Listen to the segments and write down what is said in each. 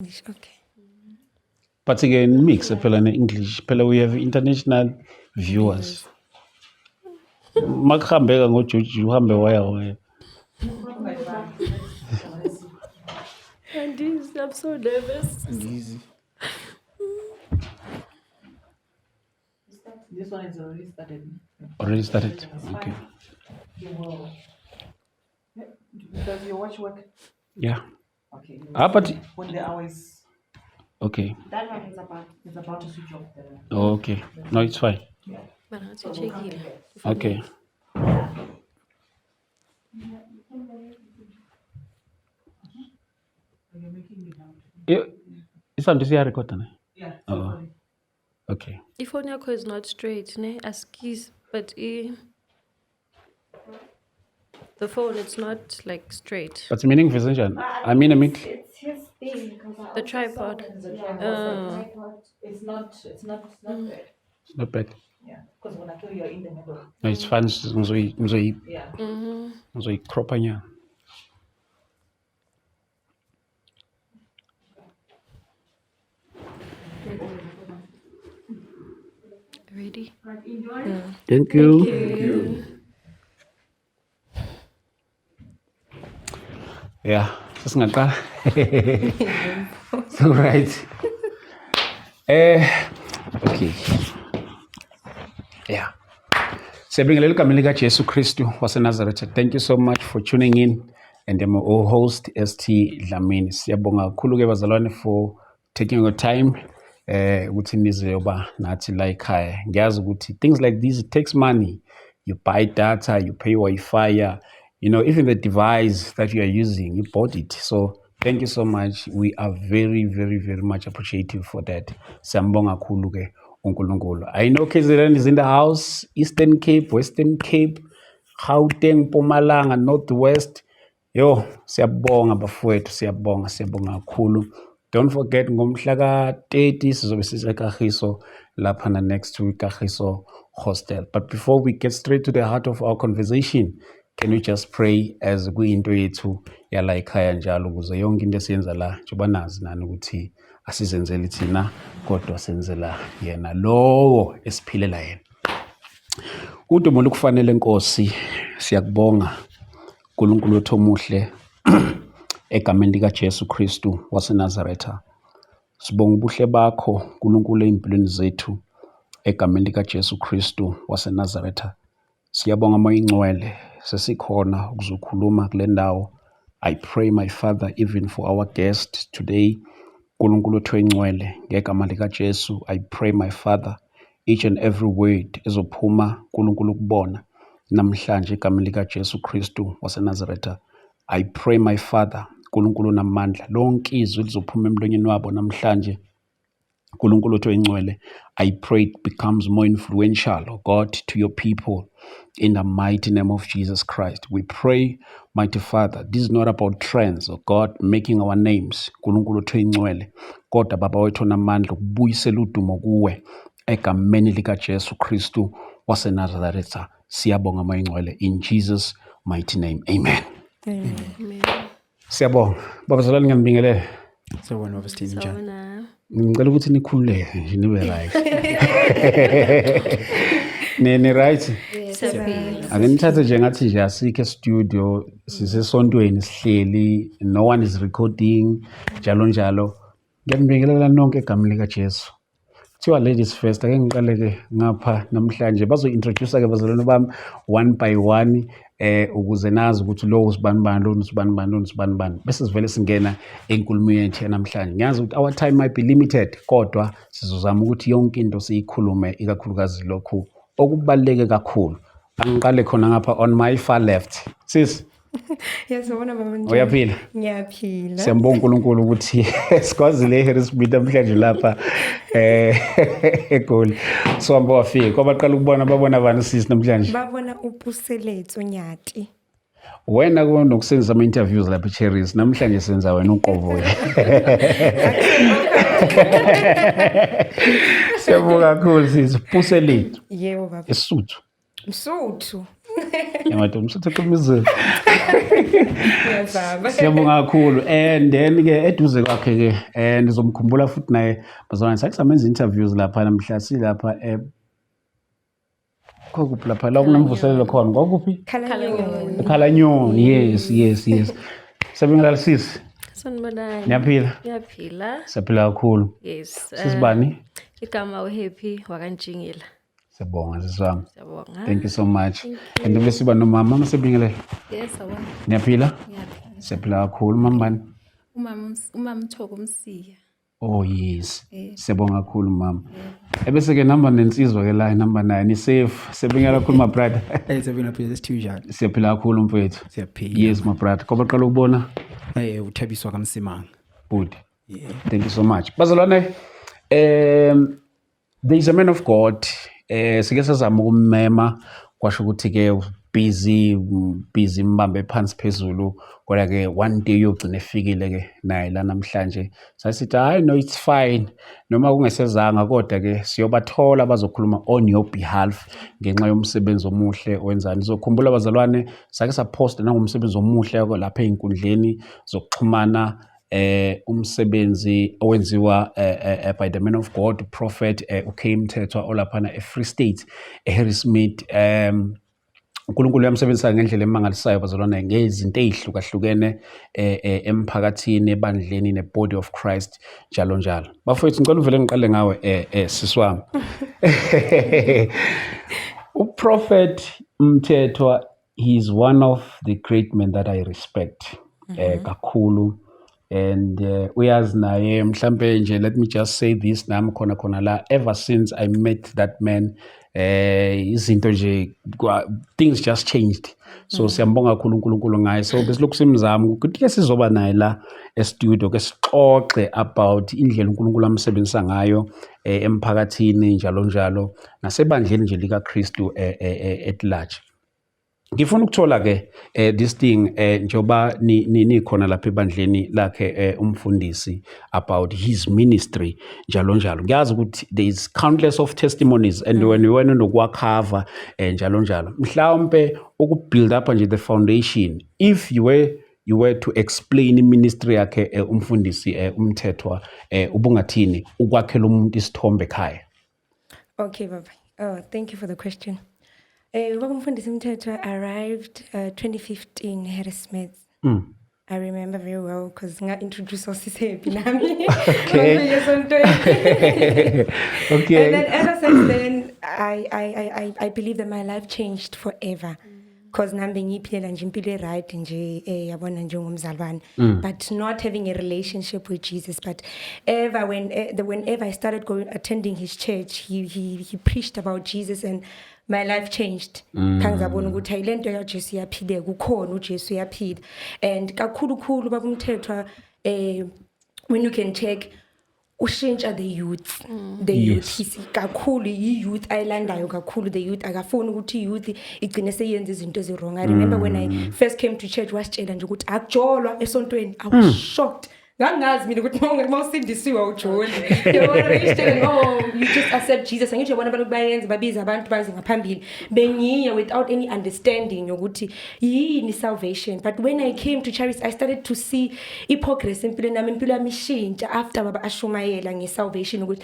English, okay. But again, mix phela ne-English. Phela we have international viewers. Makuhambeka ngoJoji uhambe waya. And I'm so nervous. Easy. This one is already started. Already started? Okay. Does your watch work? Yeah. Okay. But When the hour is, okay. that one is about to switch off. Oh, okay. No, it's fine. But how to check it? Okay. It's on this record, ne? Yeah. Oh. Okay. If on your is not straight, ne? Askis, but the phone it's not like straight. But meaning for sunshine. I mean, It's his thing. The tripod. It's not good. it's not bad. Yeah. Because when I tell you, you're in the middle. No, it's fine. Yeah. So crop anya. Ready? Thank you. Yeah, sesingaqala. So right. Okay. Yeah. Siyabingelela igama likaJesu Kristu waseNazaretha. Thank you so much for tuning in, and I'm your host ST Dlamini. Siyabonga kakhulu ke bazalwane for taking your time ukuthi nize yoba nathi la ekhaya. Ngiyazi ukuthi things like this, it takes money. You buy data, you pay Wi-Fi, you know, even the device that you are using, you bought it. So thank you so much. We are very, very, very much appreciative for that. Siyambonga kakhulu ke uNkulunkulu. I know KZN is in the house, Eastern Cape, Western Cape, Gauteng, Mpumalanga, Northwest. Yo, siyabonga bafowethu, siyabonga kakhulu. Don't forget ngomhla ka-30 sizobe siseKagiso lapha na next week Kagiso Hostel. But before we get straight to the heart of our conversation, can we just pray as kuyinto yethu yala ekhaya njalo ukuze yonke into esiyenza la njengoba nazi nani ukuthi asizenzeli thina kodwa senzela yena lowo esiphilela yena. Udumo lukufanele Nkosi, siyakubonga uNkulunkulu wethu omuhle egameni likaJesu Kristu waseNazaretha. Sibonga ubuhle bakho uNkulunkulu empilweni zethu egameni likaJesu Kristu waseNazaretha. Siyabonga Moya Ingcwele sesikhona ukuzokhuluma kule ndawo. I pray my Father even for our guest today, uNkulunkulu wethu engcwele ngegama likaJesu. I pray my Father each and every word ezophuma uNkulunkulu kubona namhlanje egameni likaJesu Kristu waseNazaretha. I pray my Father uNkulunkulu namandla lonke izwi lizophuma emlonyeni wabo namhlanje uNkulunkulu wethu engcwele. I pray it becomes more influential, oh God, to your people in the mighty name of Jesus Christ. We pray, mighty Father, this is not about trends, oh God, making our names. uNkulunkulu wethu engcwele, kodwa Baba wethu namandla ukubuyisela udumo kuwe egameni likaJesu Kristu waseNazaretha. Siyabonga Moya Ingcwele in Jesus mighty name. Amen. Amen. Siyabonga. Babazalwane ngiyambingelela. So Nova Steve John. Sawubona. Ngicela ukuthi nikhululeke nje nibe right. Ni right? Saphila. Ake nithathe nje ngathi nje asikho e-studio, sisesontweni sihleli, no one is recording, njalo. Ngiyambingelela nonke egameni likaJesu. Kuthiwa ladies first, ake ngiqale ke ngapha namhlanje bazo-introduce ke bazalwane bami one by one ukuze nazi ukuthi lo usibanibani, lo usibanibani, lo usibanibani. Bese sivele singena enkulumweni yethu namhlanje. Ngiyazi ukuthi our time might be limited, kodwa sizozama ukuthi yonke into siyikhulume, ikakhulukazi lokhu okubaluleke kakhulu. Angiqale khona ngapha on my far left. Sis, Yasibona baba nje. uyaphila? Ngiyaphila. Siyambonga uNkulunkulu ukuthi sikwazile iHarrisburg namhlanje lapha eGoli. So hamba wafika. Kwabaqala ukubona babona bani sis namhlanje? Babona uPuseletho Nyati. Wena kunokusenza ama interviews lapha eCherries. Namhlanje senza wena uqobo. Siyabonga kakhulu sis. Puseletho. Yebo baba. Esuthu. Msuthu. Yamadoda umsuthu qhumizela. Ngiyazama. Siyabonga kakhulu. And then ke eduze kwakhe ke ndizomkhumbula futhi naye bazwana sakusamenza interviews lapha namhla silapha kokuphi lapha la kunomvuselelo khona kokuphi Khalanyoni. Khalanyoni. Yes. Sabingelela sisi. Sanibonani. Niyaphila? Ngiyaphila. Siyaphila kakhulu. Yes. Sisibani? Igama uHappy wakantshingila. Siyabonga siswami. Siyabonga. Thank you so much. And bese siba nomama masebingelela. Yes, awona. Niyaphila? Ngiyaphila. Siyaphila kakhulu mambani. Umama Mthoko Msiya. Oh yes. Siyabonga kakhulu mama. Ebese ke number nensizwa ke la number 9 safe. Siyabingelela kakhulu my brother. Sabina phela sithunjani. Siyaphila kakhulu mfethu. Siyaphila. Yes my brother. Ngoba qala ukubona Uthabiswa kaMsimanga. good. Yeah. Thank you so much. Bazalwane there is a man of God. Sike sazama ukumema kwasho ukuthi ke busy mbambe phansi phezulu kodwa ke one day uyogcina efikile ke naye la namhlanje sasithi hayi no it's fine noma kungesezanga kodwa ke siyobathola bazokhuluma on your behalf ngenxa yomsebenzi omuhle wenzani sizokhumbula abazalwane sake saposta nangomsebenzi omuhle lapha einkundleni zokuxhumana umsebenzi owenziwa by the man of God prophet uKay Mthethwa olaphana eFree State eHarrismith uNkulunkulu uyamsebenzisa ngendlela emangalisayo bazalwane ngezinto ezihlukahlukene emphakathini ebandleni nebody of Christ njalo bafowethu ngicela uvele ngiqale ngawe siswami uProphet Mthethwa he is one of the great men that I respect kakhulu. And uyazi naye mhlambe nje let me just say this nami khona la ever since I met that man izinto nje things just changed so siyambonga kakhulu uNkulunkulu ngaye so besilokhu simzama ukuthi ke sizoba naye la e-studio ke sixoxe about indlela uNkulunkulu amsebenzisa ngayo emphakathini njalo nasebandleni nje lika Kristu at large. Ngifuna ukuthola ke this thing njoba nikhona lapha ebandleni lakhe umfundisi about his ministry njalo ngiyazi ukuthi there is countless of testimonies and when we went nokuwakhava njalo mhlawumbe ukubuild up nje the foundation if you were to explain ministry yakhe umfundisi uMthethwa ubungathini ukwakhela umuntu isithombe ekhaya. Okay, Baba. Oh, thank you for the question. Umfundisi Mthethwa arrived 2015 Harrismith. I remember very well because I introduced Happy Nami. Okay. Okay. And then ever since then, I believe that my life changed forever. Because nambe ngiphila nje impilo right nje yabona njengomzalwane but not having a relationship with Jesus. But whenever I started attending his church, he preached about Jesus and my life changed. Kangizabona ukuthi ayilento yaJesu yaphile kukhona uJesu yaphila. And kakhulu baba Mthethwa when you can check ushintsha the youth kakhulu youth ayilandayo kakhulu the youth akafuni ukuthi youth igcine seyenza izinto ezirong. I remember when I first came to church wasitshela nje ukuthi akujolwa esontweni. I was shocked. Ngangazi mina ukuthi mawusindisiwe awujoli. Yabona beyitshela no you just accept Jesus and yabona abantu bayenza babiza abantu bazi ngaphambili bengiya without any understanding yokuthi yini salvation. But when I came to Charis I started to see progress empilweni nami impilo yami ishintsha after baba ashumayela ngesalvation ukuthi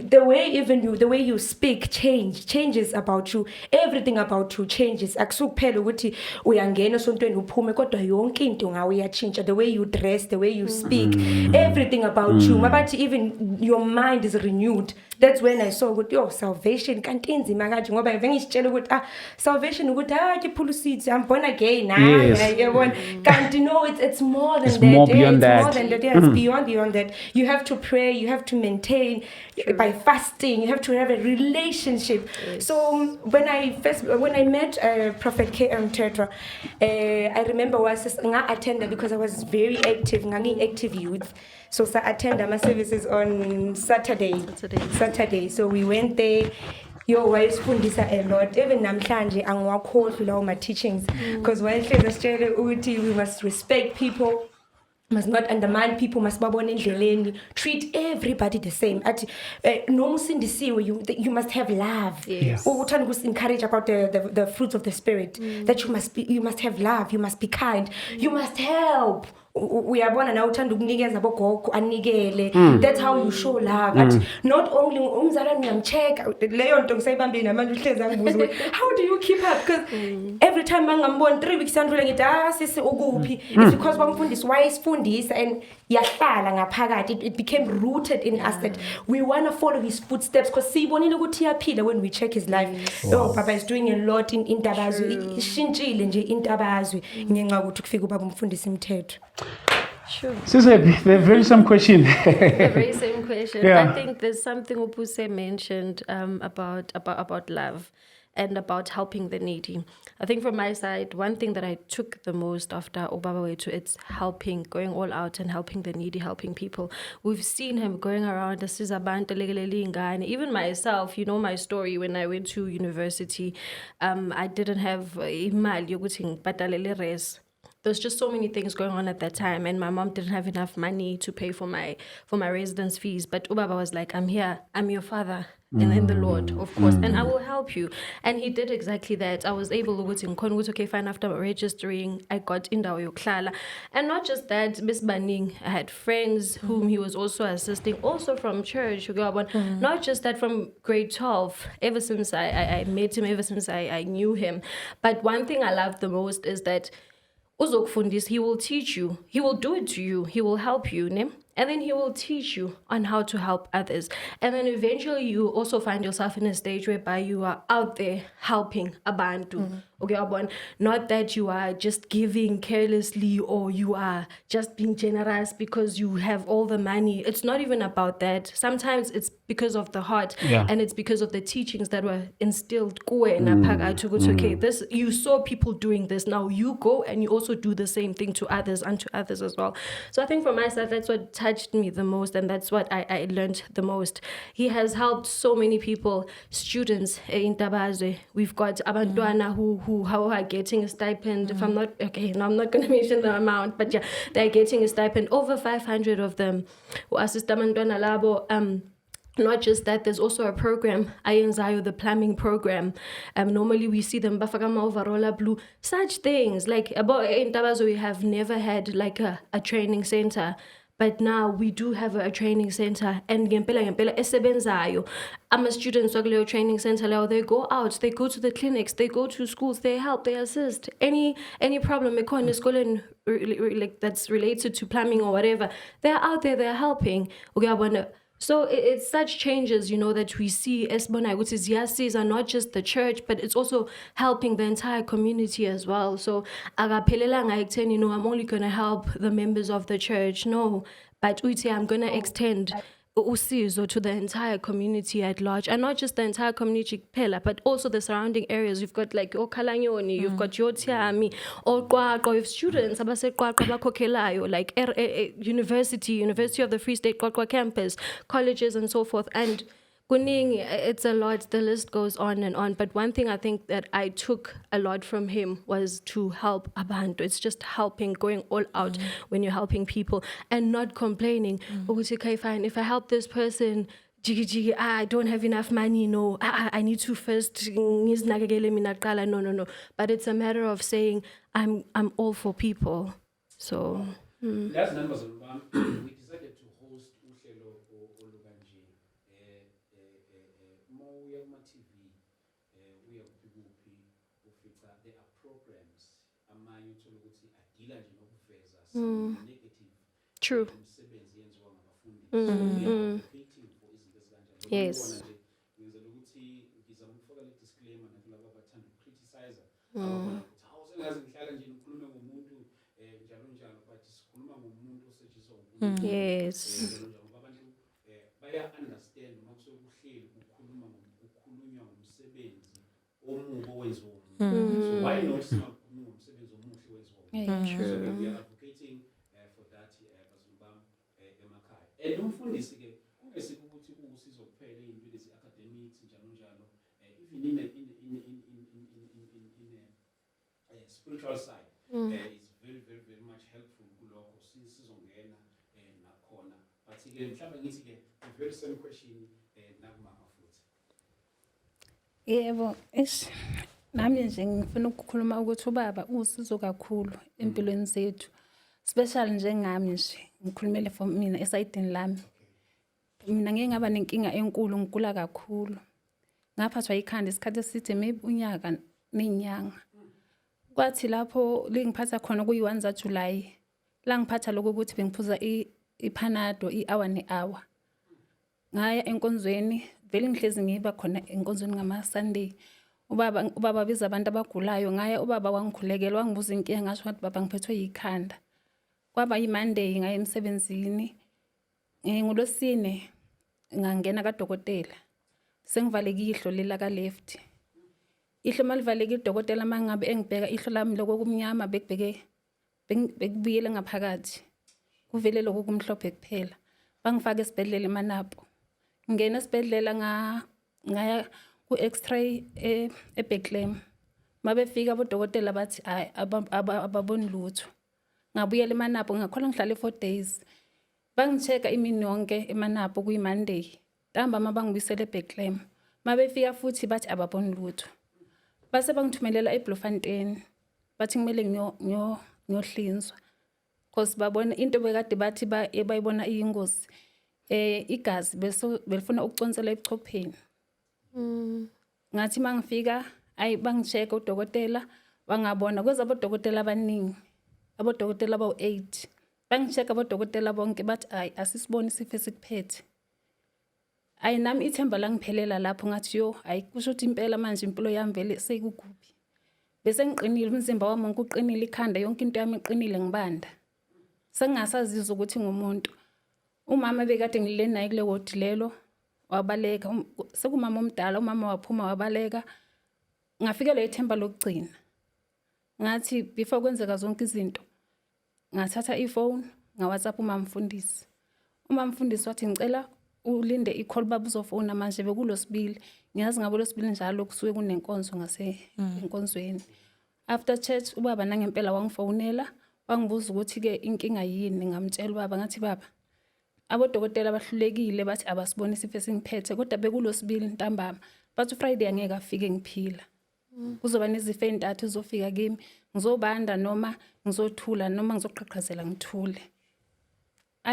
the way you speak changes about you, everything about you changes. Akusukuphela ukuthi uyangena esontweni uphume kodwa yonke into ngawe iyachintsha, the way you dress, the way you speak, everything about you. Mabathi even your mind is renewed. That's when I saw ukuthi salvation kanti inzima kanje ngoba ngivengishitshela ukuthi salvation ukuthi ke phula seeds I'm born again yabona kanti no it's more than that. More beyond that. More than that. Yes, beyond that. You have to pray, you have to maintain by fasting, you have to have a relationship. Yes. So when I met Prophet K. Mthethwa, I remember I attended because I was very active, active youth. So I attended my services on Saturday. So we went there. Wayesifundisa a lot. Even namhlanje angiwakhohlwa lawo my teachings because wayesitshela ukuthi we must respect people. must not undermine people, must babone endleleni, treat everybody the same. At no musindisiwe, you must have love. Yes. Uthanda encourage about the fruits of the spirit, that you must have love, you must be kind, you must help. Uyabona na uthanda ukunikeza bogogo anikele. That's how you show love. At not only umzalwane uyamcheck, leyo nto ngisayibambile namanje uhlezi angibuza how do you keep up, because every time mangambona 3 weeks andule ngithi sisi ukuphi, it's because bamfundisi wayesifundisa and yahlala ngaphakathi. It became rooted in us that we want to follow his footsteps, because sibonile ukuthi iyaphila when we check his life. Baba is doing a lot in Intabazwe. Ishintshile nje Intabazwe ngenxa ukuthi kufika ubaba umfundisi imithetho. Sure. Sisebi, the very same question. The very same question. Yeah. I think there's something Upuse mentioned about love and about helping the needy. I think from my side, one thing that I took the most after Obaba Wetu, it's helping, going all out and helping the needy, helping people. We've seen him going around, and even myself, you know my story, when I went to university, I didn't have imali yokuthi ngibhadalele res. There's just so many things going on at that time, and my mom didn't have enough money to pay for my residence fees. But Ubaba was like, "I'm here. I'm your father, and in the Lord, of course, and I will help you." And he did exactly that. I was able to okay, fine. After registering, I got indawo yokuhlala, and not just that. Miss Banning, I had friends whom he was also assisting, also from church. Not just that, from grade 12. Ever since I met him, ever since I knew him. But one thing I love the most is that he will teach you, he will do it to you, he will help you, ne? And then he will teach you on how to help others. And then eventually you also find yourself in a stage whereby you are out there helping abantu. Okay, not that you are just giving carelessly or you are just being generous because you have all the money. It's not even about that. Sometimes it's because of the heart, and it's because of the teachings that were instilled. Okay, this, you saw people doing this, now you go and you also do the same thing to others and to others as well. So I think for myself, that's what touched me the most, and that's what I learned the most. He has helped so many people, students in Tabazwe. We've got abantwana who are getting a stipend. If I'm not I'm not going to mention the amount, but yeah, they're getting a stipend. Over 500 of them who assist abantwana labo. Not just that, there's also a program, Ayenzayo, the plumbing program. Normally we see them bafakama overall blue, such things. Like about in Tabazo, we have never had like a training center. But now we do have a training center, and ngempela esebenzayo. I'm a student so training center now. They go out, they go to the clinics, they go to schools, they help, they assist. Any problem like that's related to plumbing or whatever, they're out there, they're helping. Okay, so it's such changes, that we see Esbonai, which is Yasis, are not just the church, but it's also helping the entire community as well. So I'm only going to help the members of the church. No, but I'm going to extend usizo to the entire community at large, and not just the entire community Pela, but also the surrounding areas. You've got like Okalanyoni, you've got Yotiami, or Kwakwa, with students like University of the Free State Kwakwa campus, colleges and so forth. And Kuning, it's a lot, the list goes on and on. But one thing I think that I took a lot from him was to help abantu. It's just helping, going all out when you're helping people and not complaining. Okay, fine, if I help this person, I don't have enough money, no, I need to first, no. But it's a matter of saying, I'm all for people. So... Last numbers, we decided to host uhlelo olukanje. Moya TV, we are kuphi ufica there are programs amanye uthola ukuthi adila nje nokuveza some negative True. imisebenzi yenziwa ngabafundi. We are advocating for izinto ezikanjalo. Yes. Ngizela ukuthi ngizama ukufaka le disclaimer nakulabo abathanda ukukriticize. Awusengaze ngihlala nje ngikhulume ngomuntu njalo but sikhuluma ngomuntu osetshenziswa uNkulunkulu. Yes. Abantu baya understand uma kuhleli kukhulunywa ngomsebenzi omubi owenziwa umuntu. So why not singakhuluma ngomsebenzi omuhle owenziwa umuntu? So we are advocating for that bazulubam emakhaya. And umfundisi ke kungesikho ukuthi usizo kuphela izinto lezi academics njalo even in a spiritual side is very very very much helpful kulokho. sizongena nakhona but ke mhlawumbe ngithi ke the very same question nakumama futhi. Yebo, nami nje ngifuna ukukhuluma ukuthi ubaba usizo kakhulu empilweni zethu. Special njengami nje, ngikhulumele for mina esayidini lami. Mina ngeke ngaba nenkinga enkulu, ngigula kakhulu. Ngaphathwa ikhanda isikhathi eside maybe unyaka nenyanga. Kwathi lapho lingiphatha khona kuyi-1 zaJuly. La ngiphatha lokho ukuthi bengiphuza iPanado i-hour ne-hour. Ngaya enkonzweni, vele ngihlezi ngiba khona enkonzweni ngama-Sunday. Ubaba biza abantu abagulayo, ngaya ubaba wangikhulekela wangibuza inkinga ngasho ngathi baba ngiphethwe yikhanda. Kwaba yi-Monday ngaya emsebenzini. NgoLwesine ngangena kadokotela. Sengivaleke ihlo lela ka left. Ihlo malivaleke idokotela mangabe engibheka ihlo lami lokho kumnyama bekubuyele ngaphakathi. Kuvele lokho kumhlophe kuphela. Bangifaka esibhedlela eManapo. Ngena esibhedlela ngaya ku x-ray eBecklem. Mabefika abodokotela bathi hayi ababoni lutho. Ngabuyela eManapo ngakhola ngihlale 4 days. Bangicheka imini yonke eManapo kuyi-Monday. Ntambama bangibuyisela eBecklem. Mabefika futhi bathi ababoni lutho. Base bangithumelela eBloemfontein. Bathi kumele ngiyohlinzwa. Because babona into bekade bathi bayibona iyingozi. Igazi belifuna ukuconsela ebuchopheni. Ngathi mangifika bangicheka udokotela bangabona kweza abodokotela abaningi. Abodokotela abawu-8. Bangicheka abodokotela bonke bathi asisiboni isifo esikuphethe. Nami ithemba langiphelela lapho ngathi kusho ukuthi impela manje impilo yami vele seyikugubi. Bese ngiqinile umzimba wami wonke uqinile, ikhanda yonke into yami iqinile ngibanda. Sengingasazizwa ukuthi ngumuntu. Umama bekade ngilele naye kule ward lelo wabaleka. Sekumama omdala, umama waphuma wabaleka. Ngafika le ithemba lokugcina. Ngathi before kwenzeka zonke izinto ngathatha iphone ngaWhatsApp uMamfundisi. uMamfundisi wathi ngicela ulinde i-call baba uzofona manje bekulosibili. Ngiyazi ngabo losibili njalo kusuke kunenkonzo enkonzweni. After church ubaba nangempela wangifonela wangibuza ukuthi ke inkinga yini. Ngamtshela ubaba ngathi baba abodokotela bahlulekile bathi abasiboni isifo esingiphethe kodwa bekulosibili ntambama. Bathi Friday angeke afike ngiphila. Kuzoba nezifo ezintathu zofika kimi. Ngizobanda noma ngizothula noma ngizoqhaqhazela ngithule.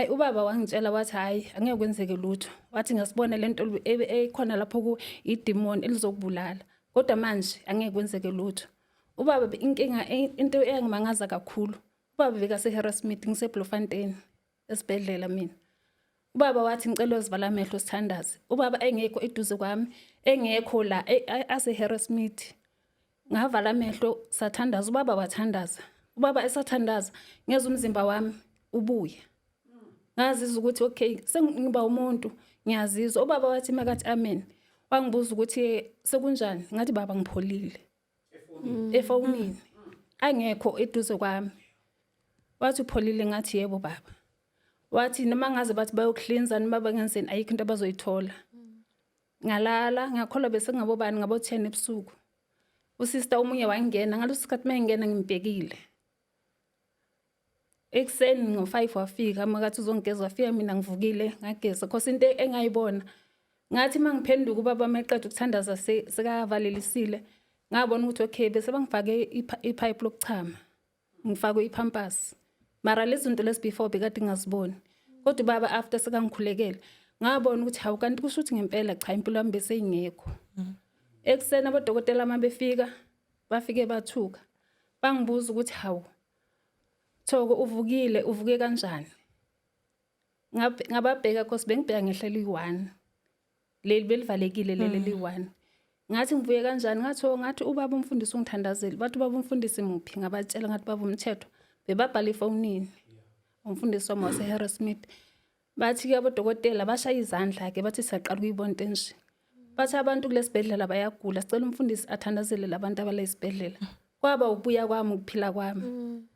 Ubaba wangitshela wathi hayi angeke kwenzeke lutho. Wathi ngasibona lento ekhona lapho ku idemon elizokubulala. Kodwa manje angeke kwenzeke lutho. Ubaba inkinga into engimangaza kakhulu. Ubaba bekase Harrismith ngiseBloemfontein esibhedlela mina. Ubaba wathi ngicela uzivala amehlo sithandaze. Ubaba engekho eduze kwami, engekho la ase Harrismith. Ngavala amehlo sathandaza, ubaba wathandaza. Ubaba esathandaza ngeze umzimba wami ubuye. Ngazizwa ukuthi okay sengiba umuntu ngiyazizwa. Ubaba wathi makathi amen. Wangibuza ukuthi sekunjani? Ngathi baba ngipholile. Efonini. Angekho eduze kwami. Wathi upholile ngathi yebo baba. Wathi noma ngaze bathi bayokuhlinza noma bangenzeni ayikho into abazoyithola. Ngalala ngakholwa bese ngabobani ngabo 10 ebusuku. Usister omunye wangena ngalosikhathi mangena ngimbhekile. Ekseni ngo5 wafika makathi uzongeza wafika mina ngivukile ngageza because into engayibona ngathi mangiphenduka ubaba meqeda ukuthandaza sekavalelisile ngabona ukuthi okay bese bangifake ipipe lokuchama ngifakwe ipampers mara lezi zinto lezi before bekade ngaziboni kodwa baba after sekangikhulekela ngabona ukuthi hawu kanti kusho ukuthi ngempela cha impilo yami bese ingekho. Ekseni abodokotela mabefika bafike bathuka bangibuza ukuthi hawu Thoko uvuke kanjani? Ngababheka because bengibheka ngehlelo i1. Leli belivalekile leli li1. Ngathi ngivuke kanjani? Ngathi ubaba umfundisi ungithandazeli. Bathi ubaba umfundisi muphi? Ngabatshela ngathi baba umthetho. Bebabhala efonini. Umfundisi wami wase Harrismith. Bathi ke abodokotela bashaya izandla ke bathi siyaqala ukuyibona nje. Bathi abantu kulesibhedlela bayagula. Sicela umfundisi athandazele labantu abale isibhedlela. Kwaba ubuya kwami ukuphila kwami.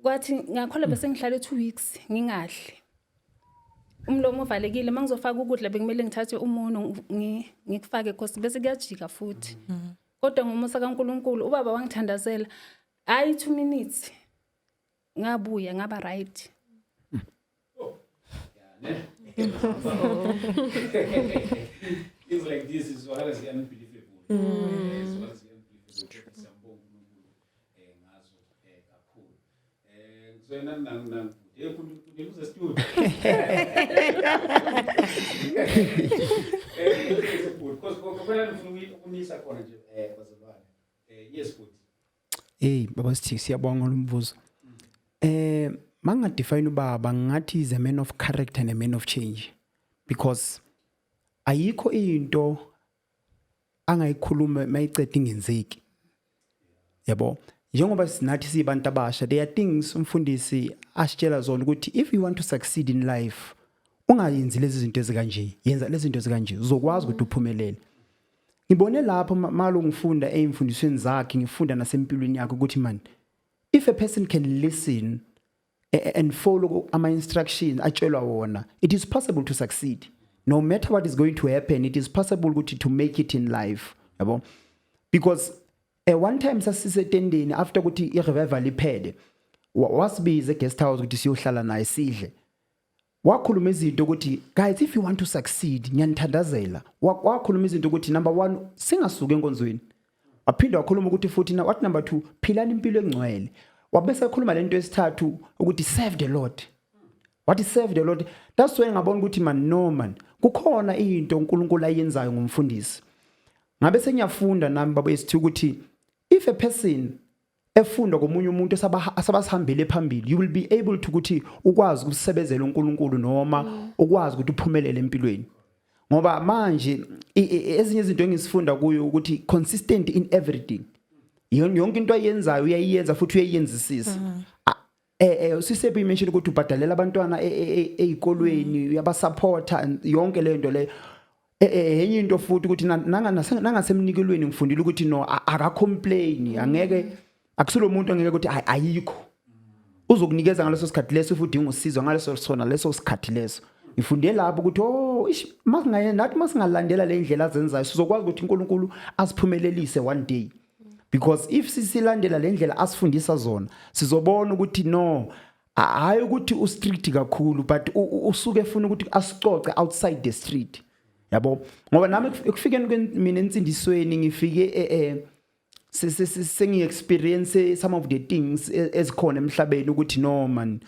Kwathi ngakhola bese ngihlale 2 weeks ngingadli. Umlomo uvalekile mangizofaka ukudla bekumele ngithathe umuno ngikufake because bese kuyajika futhi. Kodwa ngomusa kaNkuluNkulu ubaba wangithandazela. Hayi 2 minutes. Ngabuya ngaba right. Things like this is what is unbelievable. It's what is unbelievable. Siyambonga uNkulunkulu ngazo kakhulu. So nang uze studio. Because kuphela ngifuna ukumisa khona nje bazalwane. Yes futhi. Hey baba sithi siyabonga lombuzo. Manga define ubaba ngathi is a man of character and a man of change because ayikho into angayikhuluma mayicede ingenzeki. Yabo njengoba sinathi sibantu abasha there are things umfundisi asitshela zona ukuthi if you want to succeed in life ungayenzi lezi zinto ezikanje yenza lezi zinto ezikanje uzokwazi ukuthi uphumelele. Ngibone lapho malo ngifunda emfundisweni zakhe ngifunda nasempilweni yakhe ukuthi man if a person can listen and follow ama instructions atshelwa wona it is possible to succeed no matter what is going to happen it is possible ukuthi to make it in life yabo because one time sasisetendeni after ukuthi irevival iphele wasibiza guest house ukuthi siyohlala naye sidle wakhuluma izinto ukuthi guys if you want to succeed ngiyanithandazela wakhuluma izinto ukuthi number 1 singasuka enkonzweni aphinda wakhuluma ukuthi futhi what number 2 philani impilo engcwele wabese ekhuluma lento esithathu ukuthi serve the Lord. What is serve the Lord? That's why ngabona ukuthi man no man kukhona into uNkulunkulu ayenzayo ngumfundisi. Ngabe senyafunda nami babo esithi ukuthi if a person efunda komunye umuntu asabasihambele phambili you will be able to ukuthi ukwazi ukusebenzela uNkulunkulu noma ukwazi ukuthi uphumelele empilweni. Ngoba manje ezinye izinto engisifunda kuyo ukuthi consistent in everything. Yonke into ayenzayo uyayenza futhi uyayenzisisa. Sisebi imention ukuthi ubhadalela abantwana ezikolweni uyabasupporta yonke le nto le enye into futhi ukuthi nangasemnikelweni ngifundile ukuthi no akacomplain angeke akusulo umuntu angeke ukuthi ayikho uzokunikeza ngaleso sikhathi leso futhi ungusizwa ngaleso sona leso sikhathi leso ngifunde lapho ukuthi masingaye nathi masingalandela le ndlela azenzayo sizokwazi ukuthi uNkulunkulu asiphumelelise one day. Because if sisilandela le ndlela asifundisa zona sizobona ukuthi no hayi ukuthi ustrict kakhulu but usuke efuna ukuthi asicoce outside the street yabo ngoba nami ekufikeni mina ensindisweni ngifike sengi experience some of the things ezikhona emhlabeni ukuthi no man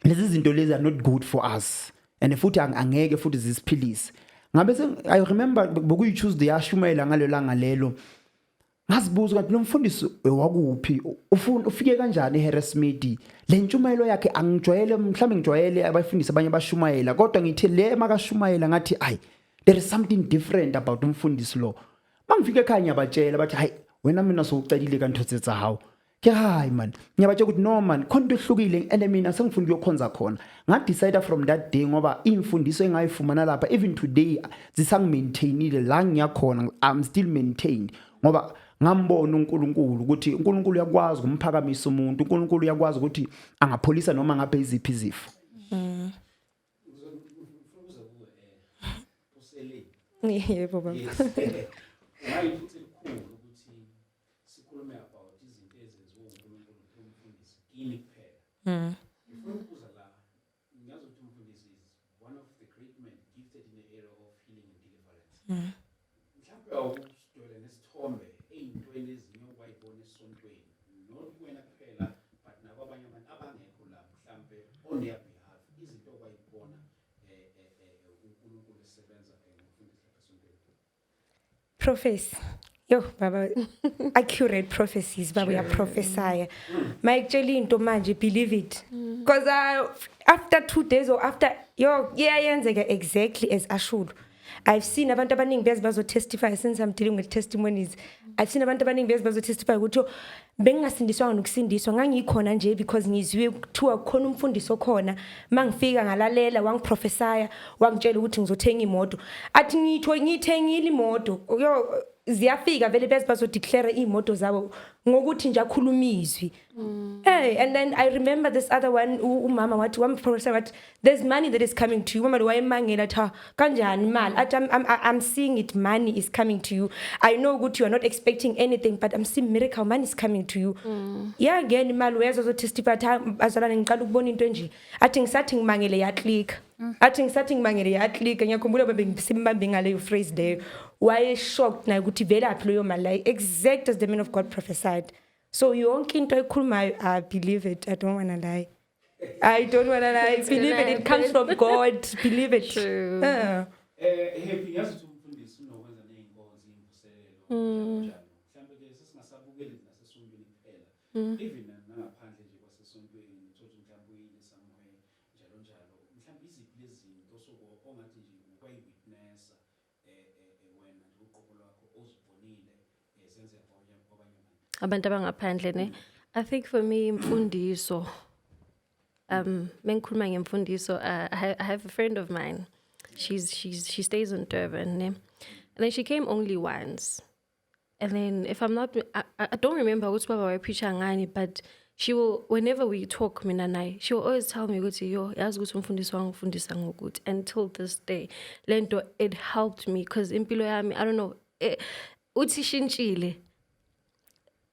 lezi zinto lezi are not good for us and futhi angeke futhi zisiphilise ngabe I remember bokuyi Tuesday yashumayela ngalelanga lelo ngasibuza ukuthi lo mfundisi wakuphi ufike kanjani eHarrismith le ntshumayelo yakhe angijwayele mhlawumbe ngijwayele abafundisi abanye bashumayela kodwa ngithi le makashumayela ngathi ay there is something different about umfundisi lo mangifike ekhaya batshela bathi hayi wena mina sowucedile kanthotsetsa hawo ke hayi man ngiyabatshela ukuthi no man khona ehlukile and mina sengifunda ukukhonza khona ngadecide from that day ngoba imfundiso engayifumana lapha even today zisangimaintainile la ngiyakhona I'm still maintained ngoba ngambona uNkulunkulu ukuthi uNkulunkulu uyakwazi ukumphakamisa umuntu uNkulunkulu uyakwazi ukuthi angapholisa noma ngabe iziphi izifo. Yebo baba. Why futhi likhulu ukuthi sikhulume about izinto ezenziwa uNkulunkulu kumfundisi kini kuphela. Ngifuna ukubuza la ngiyazi ukuthi umfundisi is one of the great men gifted in the area of healing and deliverance. Mhlawumbe awusidwele nesithombe eyintweni ezinye okwayibona esontweni not wena kuphela but nabanye abantu abangekho la mhlawumbe on their behalf izinto okwayibona uNkulunkulu esebenza ngomfundisi lapha esontweni. Prophecy. Yo baba accurate prophecies baba ya prophesy. My actually into manje believe it. Because after 2 days or after yenzeka exactly as I should. I've seen abantu abaningi bezibazo testify since I'm dealing with testimonies. I've seen abantu abaningi bezibazo testify ukuthi bengasindiswa ngokusindiswa ngangikhona nje because ngizwe kuthiwa khona umfundisi okhona mangifika ngalalela wangiprophesya wangitshela ukuthi ngizothenga imoto athi ngithengile imoto ziyafika vele bezibazo declare imoto zabo ngokuthi nje akhuluma izwi. Hey, and then I remember this other one umama wathi professor wathi there's money that is coming to you. Mama wayemangela tha kanjani imali athi I'm seeing it, money is coming to you. I know ukuthi you are not expecting anything but I'm seeing miracle, money is coming to you. Yeah, again imali uyeza zo testify tha azalana ngiqala ukubona into nje athi ngisathi ngimangele ya click. Athi ngisathi ngimangele ya click ngiyakhumbula bebe ngisimbambe ngaleyo phrase there. Why shocked na ukuthi vela aphi leyo mali exact as the man of God prophesied. So yonke into ekhulumayo I believe it. I don't want to lie. Believe it. It comes from God. Believe it. True. Happy yazi ukuthi umfundisi unokwenza neyinkonzo imvuselelo njalo. Mhlambe ke sesingasabukeli nasesontweni kuphela. Even nangaphandle nje kwasesontweni uthola mhlambe uyile somewhere njalo. Mhlambe iziphi lezinto ongathi nje ukwayibitness wena nje uqobo lwakho ozibonile zenzeka kwabanye abantu. Abantu abangaphandle ne. I think for me imfundiso mengikhuluma ngemfundiso I have a friend of mine. She stays in Durban ne? And then she came only once. And then if I'm not I don't remember ukuthi baba wayepreacha ngani but she will whenever we talk mina naye she will always tell me ukuthi yo yazi ukuthi umfundisi wangifundisa ngokuthi until this day lento it helped me because impilo yami I don't know uthi shintshile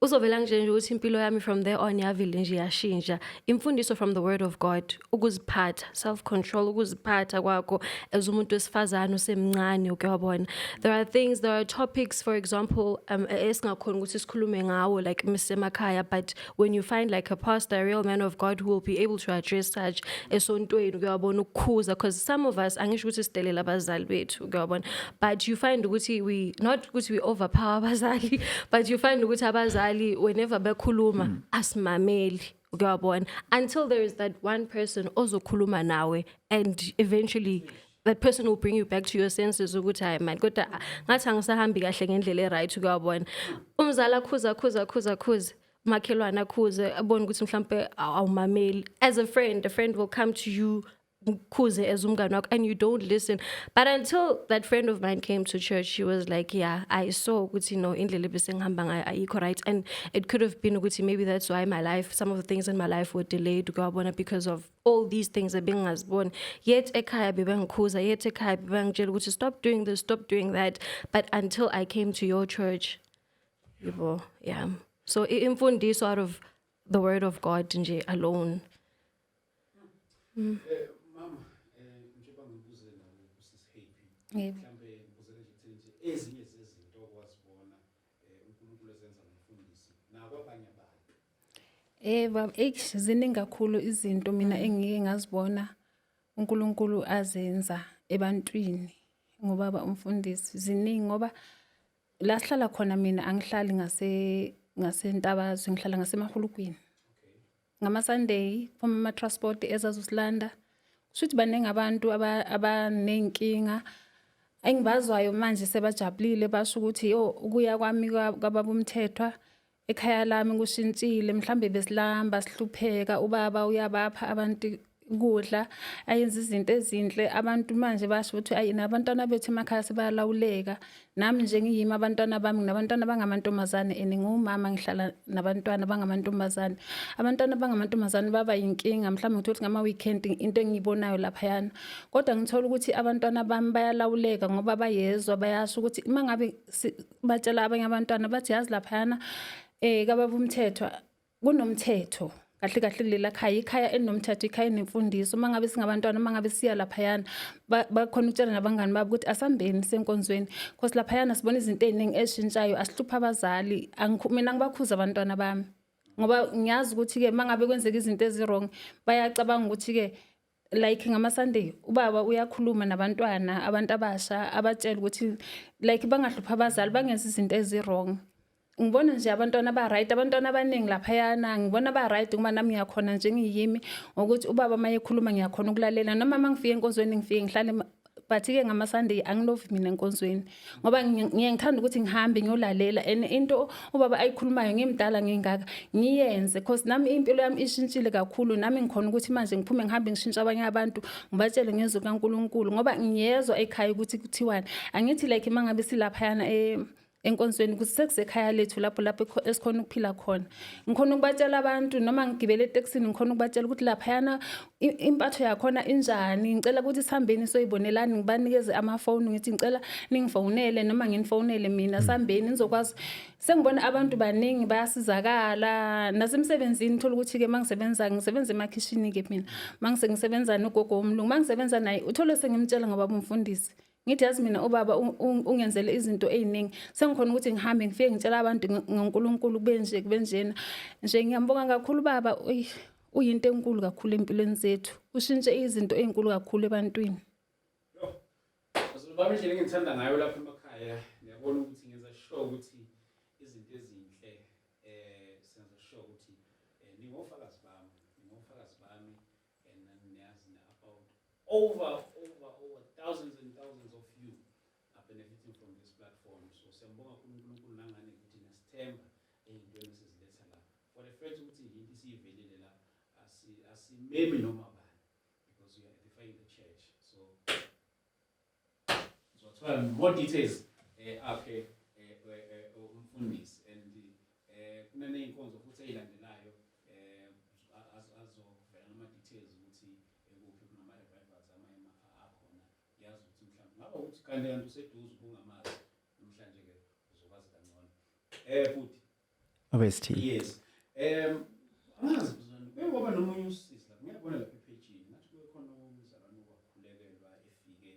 uzovela nje ukuthi impilo yami from there on yavile nje yashintsha imfundiso from the word of God ukuziphatha self control ukuziphatha kwakho as umuntu wesifazana usemncane ukuyabona there are topics for example esingakhona ukuthi sikhulume ngawo like emakhaya but when you find like a pastor a real man of God who will be able to address such esontweni ukuyabona ukukhuza because some of us angisho ukuthi sidelela abazali bethu ukuyabona but you find ukuthi we overpower abazali but you find ukuthi abazali whenever bekhuluma asimameli ukuyabona until there is that one person ozokhuluma nawe and eventually that person will bring you back to your senses ukuthi hayi man kodwa ngathi angisahambi kahle ngendlela eright ukuyabona umzala akhuza makhelwana akhuze abone ukuthi mhlambe awumameli as a friend will come to you kuze as umngane wakho and you don't listen but until that friend of mine came to church she was like yeah I saw ukuthi indlela ebesengihamba ngayo ayikho right and it could have been ukuthi maybe that's why some of the things in my life were delayed ukuyabona because of all these things ebengingaziboni yet ekhaya bebengikhuza yet ekhaya bebengitshela ukuthi stop doing this stop doing that but until I came to your church yeah so imfundiso out of the word of God nje alone mhlambe ngibuzele nje ezinye zezinto okwazibona uNkulunkulu ezenza ngomfundisi nakwabanye abantu ziningi kakhulu izinto mina engike ngazibona uNkulunkulu azenza ebantwini ngoba umfundisi ziningi ngoba la sihlala khona mina angihlali ngasentabazwe ngihlala ngasemahulukwini ngama Sunday phoma transport ezazusilanda kushuthi baningi abantu abanenkinga engibazwayo manje sebajabulile basho ukuthi ukuya kwami kwababa umthethwa ekhaya lami kushintshile mhlambe besilamba sihlupheka ubaba uyabapha abantu ukudla ayenza izinto ezinhle abantu manje basho ukuthi ayi nabantwana bethu emakhaya sebayalawuleka nami nje ngiyimi abantwana bami nabantwana bangamantombazane ngumama ngihlala nabantwana bangamantombazane abantwana bangamantombazane baba yinkinga mhlawumbe ngithola ngama weekend into engiyibonayo lapha yana kodwa ngithola ukuthi abantwana bami bayalawuleka ngoba bayezwa bayasho ukuthi mangabe batshela abanye abantwana bathi yazi lapha yana kababa umthethwa kunomthetho kahle lela ikhaya enomthetho ikhaya nemfundiso mangabe singabantwana mangabe siya lapha yana bakhona ukutshela nabangani babo ukuthi asambeni senkonzweni because lapha yana sibona izinto eziningi ezishintshayo asihlupha abazali mina ngibakhuza abantwana bami ngoba ngiyazi ukuthi ke mangabe kwenzeka izinto ezirong bayacabanga ukuthi ke like ngama Sunday ubaba uyakhuluma nabantwana abantu abasha abatshela ukuthi like bangahlupha abazali bangenza izinto ezirong ngibona nje abantwana ba right abantwana abaningi lapha yana ngibona ba right uma nami ngiyakhona nje ngiyimi ukuthi ubaba mayekhuluma ngiyakhona ukulalela noma mangifike enkonzweni ngifike ngihlale but ke ngama Sunday angilovi mina enkonzweni ngoba ngiyangithanda ukuthi ngihambe ngiyolalela and into ubaba ayikhulumayo ngimdala ngingaka ngiyenze because nami impilo yami ishintshile kakhulu nami ngikhona ukuthi manje ngiphume ngihambe ngishintsha abanye abantu ngibatshele ngezwe kaNkuluNkulu ngoba ngiyezwa ekhaya ukuthi kuthiwani angithi like mangabe silapha yana enkonzweni ukuthi sekusekhaya lethu lapho esikhona ukuphila khona. Ngikhona ukubatshela abantu noma ngigibele eTaxini ngikhona ukubatshela ukuthi lapha yana impatho yakhona injani. Ngicela ukuthi sihambeni soyibonelani ngibanikeze amafoni ngithi ngicela ningifonele noma nginifonele mina sihambeni nizokwazi. Sengibona abantu baningi bayasizakala nasemsebenzini thola ukuthi ke mangisebenza emakhishini ke mina. Mangisebenza nogogo womlungu mangisebenza naye uthole sengimtshela ngoba umfundisi. Ngithi yazi mina ubaba ungenzele izinto eziningi sengikhona ukuthi ngihambe ngifike ngitshela abantu ngoNkulunkulu kubenjena nje ngiyambonga kakhulu baba uyinto enkulu kakhulu empilweni zethu ushintshe izinto ezinkulu kakhulu ebantwini. Baba nje ngithanda ngayo lapha emakhaya ngiyabona ukuthi ngenza sure ukuthi izinto ezinhle senza sure ukuthi ningofakazi bami and niyazi about over thousands and thousands of you are benefiting from this platform. So siyambonga uNkulunkulu nangane ukuthi nesithemba eyintweni esiziletha la. For the fact ukuthi yinto isivelele la asimemi noma bani because we are edifying the church. So more details aphe umfundisi and kuneneyinkonzo futhi ezilandelayo azovela ama details ukuthi kuphi kunama revivals akhona yazi ukuthi mhlawumbe ngaba ukuthi kanti kanti useduze ubungamazi namhlanje ke uzokwazi kangcono futhi OST yes angazi ngoba nomunye usisi la ngiyabona lapha epage ngathi kube khona umzalwane wakhulekelwa efike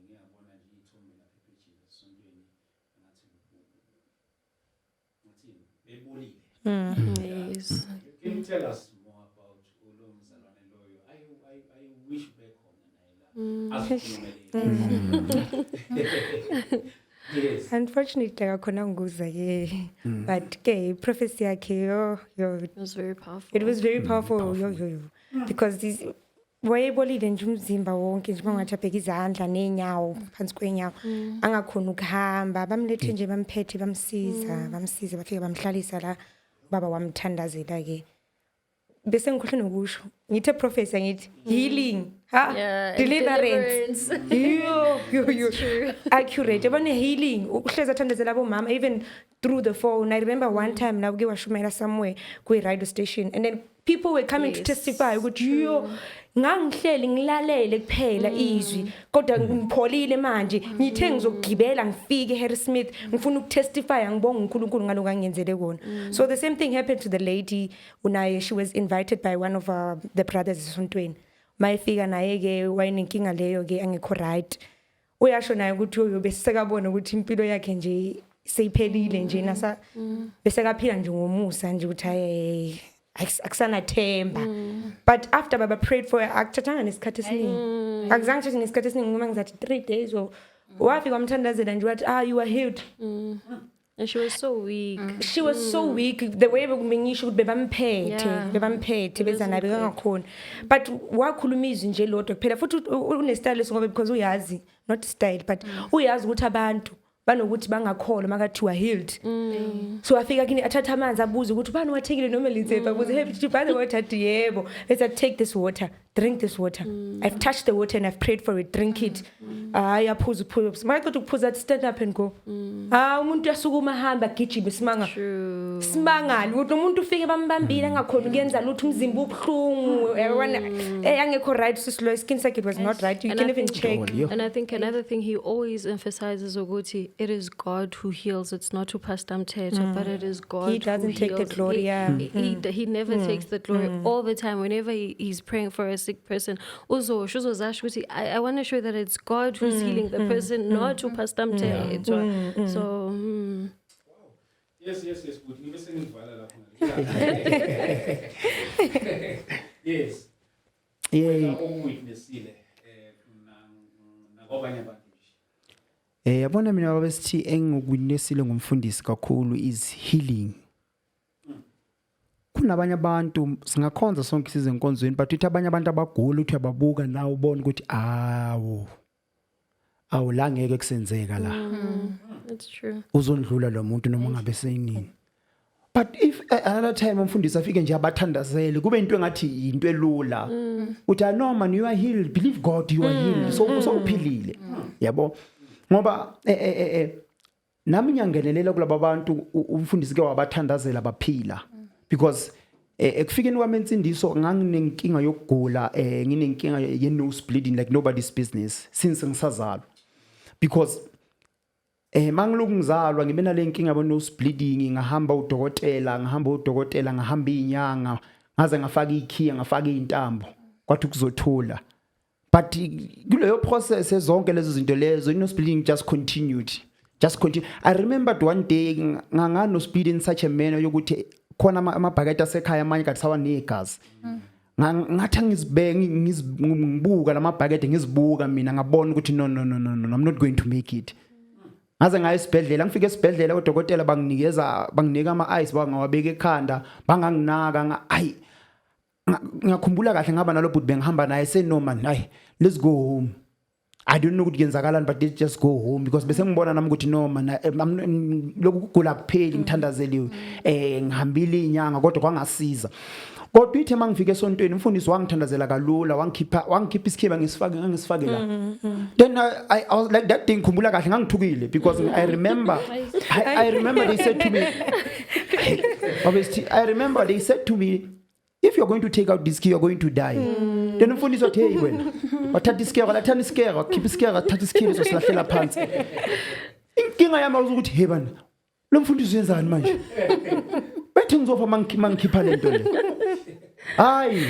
ngiyabona nje ithombe lapha epage esontweni ngathi bebolile. Yes. Can you tell us more about lo mzalwane loyo? I wish back home yes. Unfortunately akakhona nguza ke but ke prophecy yakhe yo It was very powerful. it was very powerful yo because this wayebolile nje umzimba wonke nje bangathi abheka izandla nenyawo phansi kwenyawo angakhona ukuhamba bamlethe nje bamphethe bamsiza bafika bamhlalisa la baba wamthandazela ke bese ngikhohle nokusho ngithe professor ngithi healing Yeah, and deliverance yo accurate yabona healing uhleza athandazela abomama even through the phone. I remember one time na uke washumela somewhere ku radio station and then people were coming to testify ukuthi yo ngangihleli ngilalele kuphela izwi kodwa ngipholile manje ngithe ngizogibela ngifike eHarrismith ngifuna ukutestify ngibonga uNkulunkulu ngaloko angenzele kona. So the same thing happened to the lady unaye she was invited by one of the brothers esontweni mayifika naye ke wayinenkinga leyo ke angekho right uyasho naye ukuthi uyo besekabona ukuthi impilo yakhe nje seyiphelile nje nasa bese kaphila nje ngomusa nje ukuthi akusanathemba but after baba prayed for her akuthathanga nesikhathi esiningi akuzange thathe nesikhathi esiningi ngoba ngizathi 3 days or wafika wamthandazela nje wathi you are healed. And she was so weak. She was so weak the way bengisho ukuthi Yeah. bebamphethe beza nabe kangakhona but wakhuluma izwi nje lodwa kuphela futhi unestyle ngoba because uyazi not style but uyazi ukuthi abantu banokuthi bangakholwa makathiwa healed. So afika kini athatha amanzi abuze ukuthi bani wathekile noma linzepha abuze hey by the water yebo let's take this water drink this water. I've touched the water and I've prayed for it drink it. Yaphuza makathi ukuphuza stand up and go. Umuntu yasukuma hamba gijima simangala ukuthi umuntu ufike bambambile engakhona ukuyenza lutho umzimba ubhlungu yabona angekho right sisilo skin sakhe was not right you And can I even think- check. And I think another thing he always emphasizes ukuthi it is God who heals. It's not Pastor Mthetho, but it is God He doesn't who take the heals. glory, yeah. He never takes the glory all the time. Whenever he's praying for a sick person, I want to show that it's God who's healing the person, not to Pastor Mthetho. So, Yes, good. Ngibe sengivala lapho. Yes. yeah Okuwitnessile nakwabanye abantu nje. yabona mina baba sithi engikunesile ngumfundisi kakhulu is healing. Kunabanye abantu singakhonza sonke sizenkonzweni but uthi abanye abantu abagula uthi ababuka nawe ubona ukuthi awu la ngeke kusenzeka la that's true. uzondlula lo muntu noma ngabe seyinini. But if another time umfundisi afike nje abathandazele kube into engathi into elula uthi no man you are healed believe God you are healed so uphilile yabo ngoba nami ngiyangenelela kulabo bantu umfundisi ke wabathandazela baphila because ekufikeni kwami ensindiso nganginenkinga yokugula nginenkinga ye nose bleeding like nobody's business since ngisazalwa because mangiloku ngizalwa ngibe nale nkinga yabo nose bleeding ngahamba udokotela ngahamba inyanga ngaze ngafaka ikhiya ngafaka intambo kwathi kuzothula but kuleyo process zonke lezo zinto lezo nose bleeding just continued. I remembered one day ngangano speed in such a manner yokuthi khona amabhakede asekhaya amanye kathi sawa negazi ngathi ngizibuka lamabhakede ngizibuka mina ngabona ukuthi no I'm not going to make it ngaze ngaye esibhedlela ngifike esibhedlela odokotela banginika ama-ice bangawabeka ekhanda banganginaka ngiyakhumbula kahle ngaba nalo but bengihamba naye say no man let's go home. I don't know ukuthi kenzakalani but let's just go home because bese ngibona nami ukuthi no man lokhu kugula kupheli ngithandazeliwe ngihambile inyanga kodwa kwangasiza kodwa ithe mangifike esontweni umfundisi wangithandazela kalula wangikhipha isikhiba ngisifake la then I was like that thing ngikhumbula kahle ngangithukile because I remember they said to me obviously I remember they said to me if you're going to take out this key, you're going to die. Then umfundisi wathi hey wena wathatha isikero lathana isikero wakhipha isikero wathatha isikero sosilahlela phansi inkinga yami ukuthi hey bana lo mfundisi uyenzani manje bethe ngizofa mangikhipha lento le hayi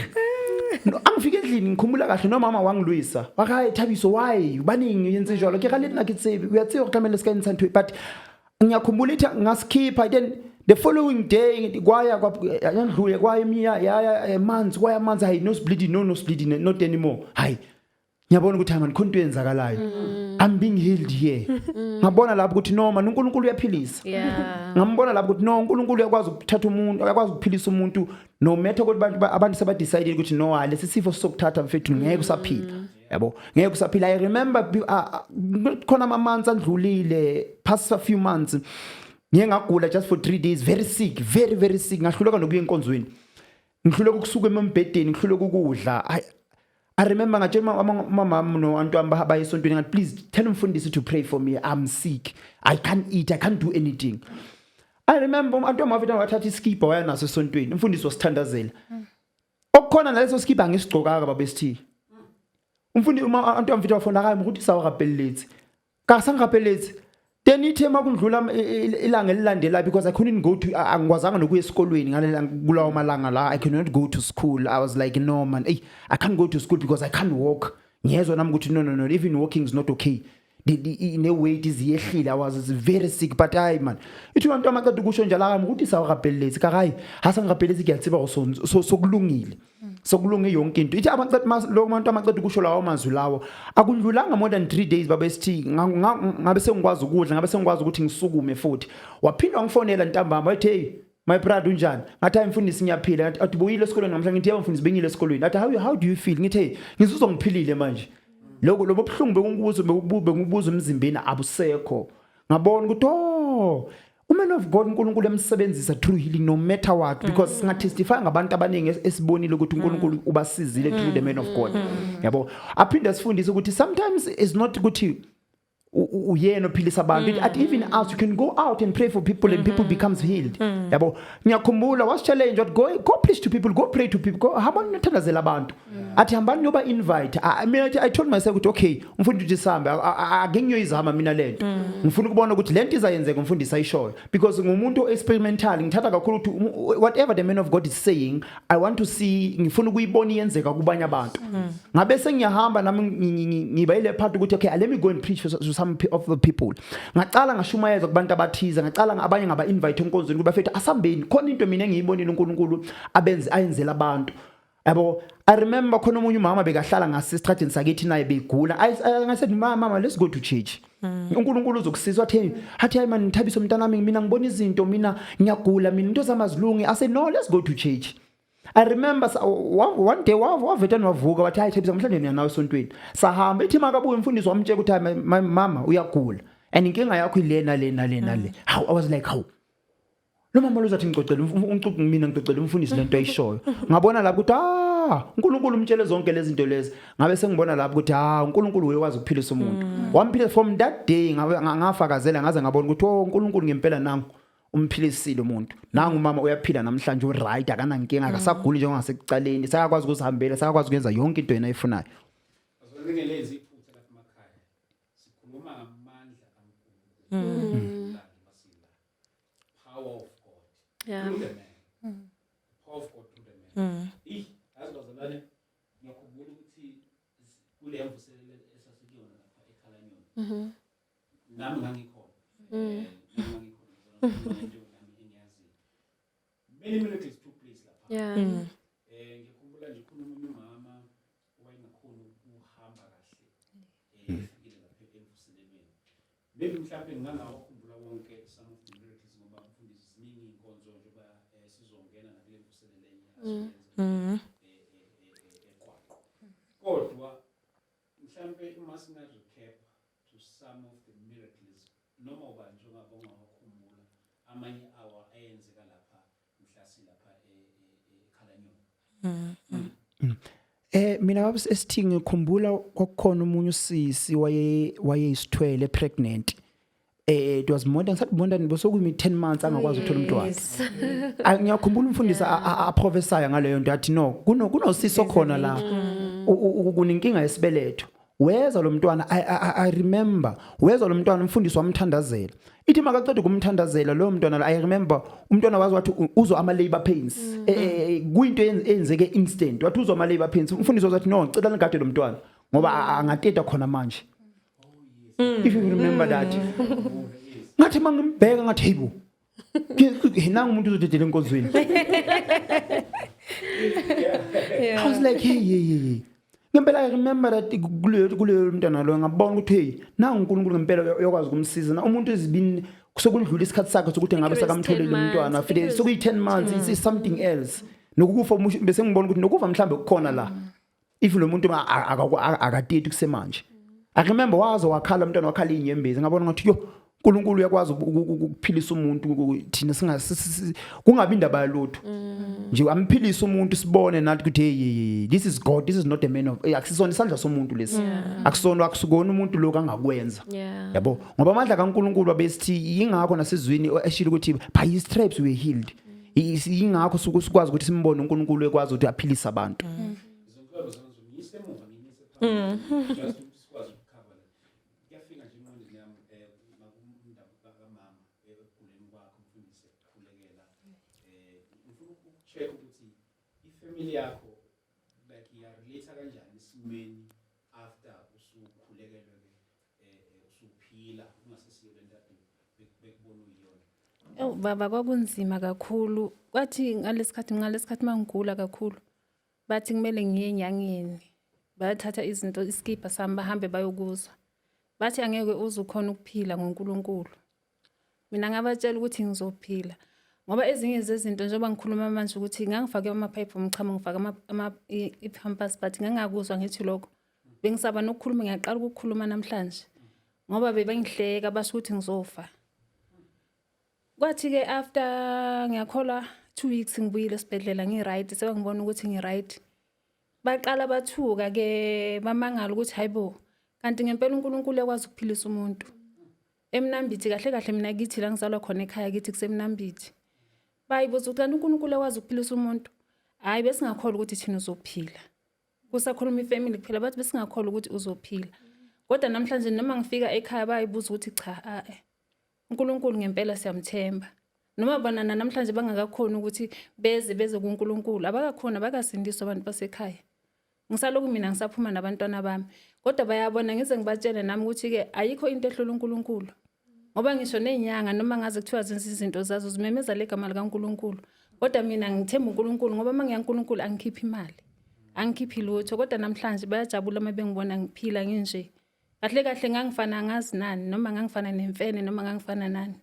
angifike endlini ngikhumula kahle nomama wangilwisa wakayi Thabiso why baningi yenze njalo ke kalethi nakitsebi uyatsiwa kuhlamela sikayini santu but ngiyakhumbula ithi ngasikhipha then the following day kwaya yandlule kwaya imiya manzi kwaya manzi hayi nose bleeding not anymore hayi ngiyabona ukuthi man khonto yenzakalayo I'm being healed here ngabona lapho ukuthi no man uNkulunkulu uyaphilisa ngambona lapho ukuthi no uNkulunkulu uyakwazi ukuthatha umuntu uyakwazi ukuphilisa umuntu no matter ukuthi abantu seba decide ukuthi no lesi sifo sokuthatha mfethu ngeke usaphila yabo ngeke usaphila. I remember khona ama months andlulile past a few months ngiye ngagula just for 3 days very sick very sick ngahluleka nokuya enkonzweni ngihluleka ukusuka embhedeni ngihluleka ukudla. I remember ngajema mama no antwamba abayisontweni ngathi please tell umfundisi to pray for me I'm sick I can't eat I can't do anything. I remember antwamba mafita wathatha iskipa waya naso esontweni umfundisi wasithandazela okukhona naleso skipa ngisigcokaka babesithi umfundisi antwamba mfita wafona kayi ukuthi sawurapelletsi kasangirapelletsi then ithe makundlula ilanga elilandela because I couldn't go to angikwazanga nokuya esikolweni ngalela kulawo malanga la I could not go to school. I was like no man I can't go to school because I can't walk ngiyezwa nami ukuthi no even walking is not okay the weight is yehlile. I was very sick but man ithi abantu amaqeda ukusho njalo akami ukuthi sawurapelletsi kakayi hasangirapelletsi kuyatsiba sokulungile sokulunge yonke into ithi abantu amaqeda ukusho lawo mazwi lawo akundlulanga more than 3 days babesithi ngabe sengikwazi ukudla ngabe sengikwazi ukuthi ngisukume futhi waphinda wangifonela ntambama wathi hey my brother unjani ngathi ayimfundisi ngiyaphila ngathi athi buyile esikolweni namhlanje ngithi yabafundisi bengile esikolweni ngathi how do you feel ngithi hey ngizuzwa ngiphilile manje lokho lobo buhlungu bekubuza emzimbeni abusekho ngabona ukuthi woman of God uNkulunkulu emsebenzisa through healing no matter what because singa testify ngabantu abaningi esibonile ukuthi uNkulunkulu ubasizile through the man of God yabo aphinda sifundisa ukuthi sometimes is not ukuthi uyena ophilisa abantu at even us you can go out and pray for people and people becomes healed yabo ngiyakhumbula was challenge what go preach to people go pray to people go hamba nothandazela abantu athi hambani yoba invite I told myself ukuthi okay umfundi uthi sambe akengiyoyizama mina lento ngifuna ukubona ukuthi lento izayenzeka umfundisi ayishoyo because ngumuntu experimental ngithatha kakhulu ukuthi whatever the man of God is saying I want to see ngifuna ukuyibona iyenzeka kubanye abantu ngabe sengiyahamba nami ngiba ile part ukuthi okay let me go and preach to some of the people ngaqala ngashumayeza kubantu abathiza ngaqala abanye ngaba invite enkonzweni kuba fethu asambeni khona into mina engiyibonile uNkulunkulu ayenzela abantu yabo. I remember khona umunye umama bekahlala ngasestradini sakithi naye begula I said mama let's go to church uNkulunkulu uzokusiza athi hayi man Thabiso mntanami mina ngibona izinto mina ngiyagula mina into zamazilungu I said no let's go to church. I remember one day wavetani wavuka wathi hayi Thabiso mhlanje niya nawe esontweni sahamba ithi makabuye umfundisi wamtshela ukuthi mama uyagula and inkinga yakho ilena le how I was like how lo mama lozathi ngicocela umcucu mina ngicocela umfundisi lento ayishoyo ngabona lapho ukuthi uNkulunkulu umtshele zonke lezi zinto lezi ngabe sengibona lapho ukuthi uNkulunkulu uyekwazi ukuphilisa umuntu wamphilisa from that day ngafakazela ngaze ngabona ukuthi uNkulunkulu ngempela nangu umphilisile umuntu nangu mama uyaphila namhlanje uright akanankinga akasaguli njengasekucaleni sayakwazi ukuzihambela sayakwazi ukwenza yonke into yena ayifunayo. Azolingelezi iphutha lapha emakhaya sikhuluma ngamandla kaNkulunkulu power of God Yeah. through the man power of God through the man azibazalwane ngiyakhumbula ukuthi kule mvuselelo esasiyona lapha eKhalanyoni nami ngangikhona many miracles took place lapha Yeah. ngikhumbula nje ukhuluma umama owayengakhona ukuhamba kahle efikile lapha emvuselelweni maybe mhlawumbe ngingangawakhumbula wonke some of the miracles ngoba mfundisi ziningi inkonzo njengoba sizongena nakule mvuseleleni eqwaqwa kodwa mhlawumbe uma singa-recap to some of the miracles noma uba njengoba ungawakhumbula amanye awa ayenzeka lapha mhlasi lapha eKhalanyoni. Mina baba esithi ngikhumbula kwakukhona umunye usisi wayeyisithwele pregnant. It was more than bosokumi 10 months angakwazi ukuthola umntwana. Ngiyakhumbula umfundisi aprophesy ngaleyo nto athi no kunosisi khona la kuninkinga yesibeletho. Weza lo mntwana I remember weza lo mntwana umfundisi wamthandazela. Ithi makaqeda kumthandazela lo mntwana I remember umntwana wazi wathi uzo ama labor pains. Kuyinto eyenzeke instant. Wathi uzo ama labor pains. Umfundisi wathi no ngicela ngigade lo mntwana ngoba angateta khona manje. If you remember that. Ngathi mangimbheka ngathi hey bo. Nanga umuntu uzodedela enkonzweni. I was like hey. Ngempela I remember that kuleyo mntwana lo ngabona ukuthi hey nanga uNkulunkulu ngempela uyakwazi ukumsiza na umuntu ezibini kusokudlula isikhathi sakhe sokuthi ngabe sakamtholele umntwana afike sokuyi 10 months is something else nokufa bese ngibona ukuthi nokufa mhlambe kukhona la if lo muntu akadeti kusemanje. I remember wazo wakhala umntwana wakhala inyembezi ngabona ngathi yo uNkulunkulu uyakwazi ukuphilisa umuntu thina kungabi indaba yalutho nje amphilisa umuntu sibone nathi ukuthi hey this is God, this is not a man of akusisona isandla somuntu lesi akusona akusukona umuntu lokho angakwenza yabo ngoba amandla kaNkulunkulu babesithi yingakho nasezwini eshilo ukuthi by his stripes we healed yingakho sikwazi ukuthi simbone uNkulunkulu ekwazi ukuthi aphilise abantu. Ifamily yakho like relate kanjani esimeni after usukhulekelwe usuphila ungasesiyo lento bekubona uyiyona. Baba kwakunzima kakhulu kwathi ngalesikhathi mangigula kakhulu bathi kumele ngiye enyangeni bathatha izinto iskipa sami bahambe bayokuzwa bathi angeke uzukhona ukuphila ngoNkulunkulu. Mina ngabatshela ukuthi ngizophila ngoba ezinye zezinto njengoba ngikhuluma manje ukuthi ngangifake amapipe omchamo ngifaka ipampers but ngangakuzwa ngithi lokho bengisaba nokukhuluma ngiyaqala ukukhuluma namhlanje ngoba bebangihleka basho ukuthi ngizofa. Kwathi ke after ngiyakhola 2 weeks ngibuyile esibhedlela ngiright sebangibona ukuthi ngiright baqala bathuka ke bamangala ukuthi hayibo kanti ngempela uNkulunkulu ekwazi ukuphilisa umuntu. Emnambithi kahle mina kithi la ngizalwa khona ekhaya kithi kusemnambithi. Bayibuza ukuthi uNkulunkulu ekwazi ukuphilisa umuntu. Hayi besingakholwa ukuthi thina uzophila. Kusakhuluma ifamily kuphela bathi besingakholwa ukuthi uzophila. Kodwa namhlanje noma ngifika ekhaya bayibuza ukuthi cha uNkulunkulu ngempela siyamthemba. Noma bona namhlanje bangakakhona ukuthi beze kuNkulunkulu abakakhona bakasindiswa abantu basekhaya. Ngisaloku mina ngisaphuma nabantwana bami. Kodwa bayabona ngize ngibatshele nami ukuthi ke ayikho into ehlula uNkulunkulu. Ngoba ngisho nezinyanga noma ngaze kuthiwa zenza izinto zazo zimemeza legama likaNkulunkulu. Kodwa mina ngithemba uNkulunkulu ngoba mangiya uNkulunkulu angikhiphi imali. Angikhiphi lutho kodwa namhlanje bayajabula uma bengibona ngiphila nginje. Kahle ngangifana ngazi nani noma ngangifana nemfene noma ngangifana nani.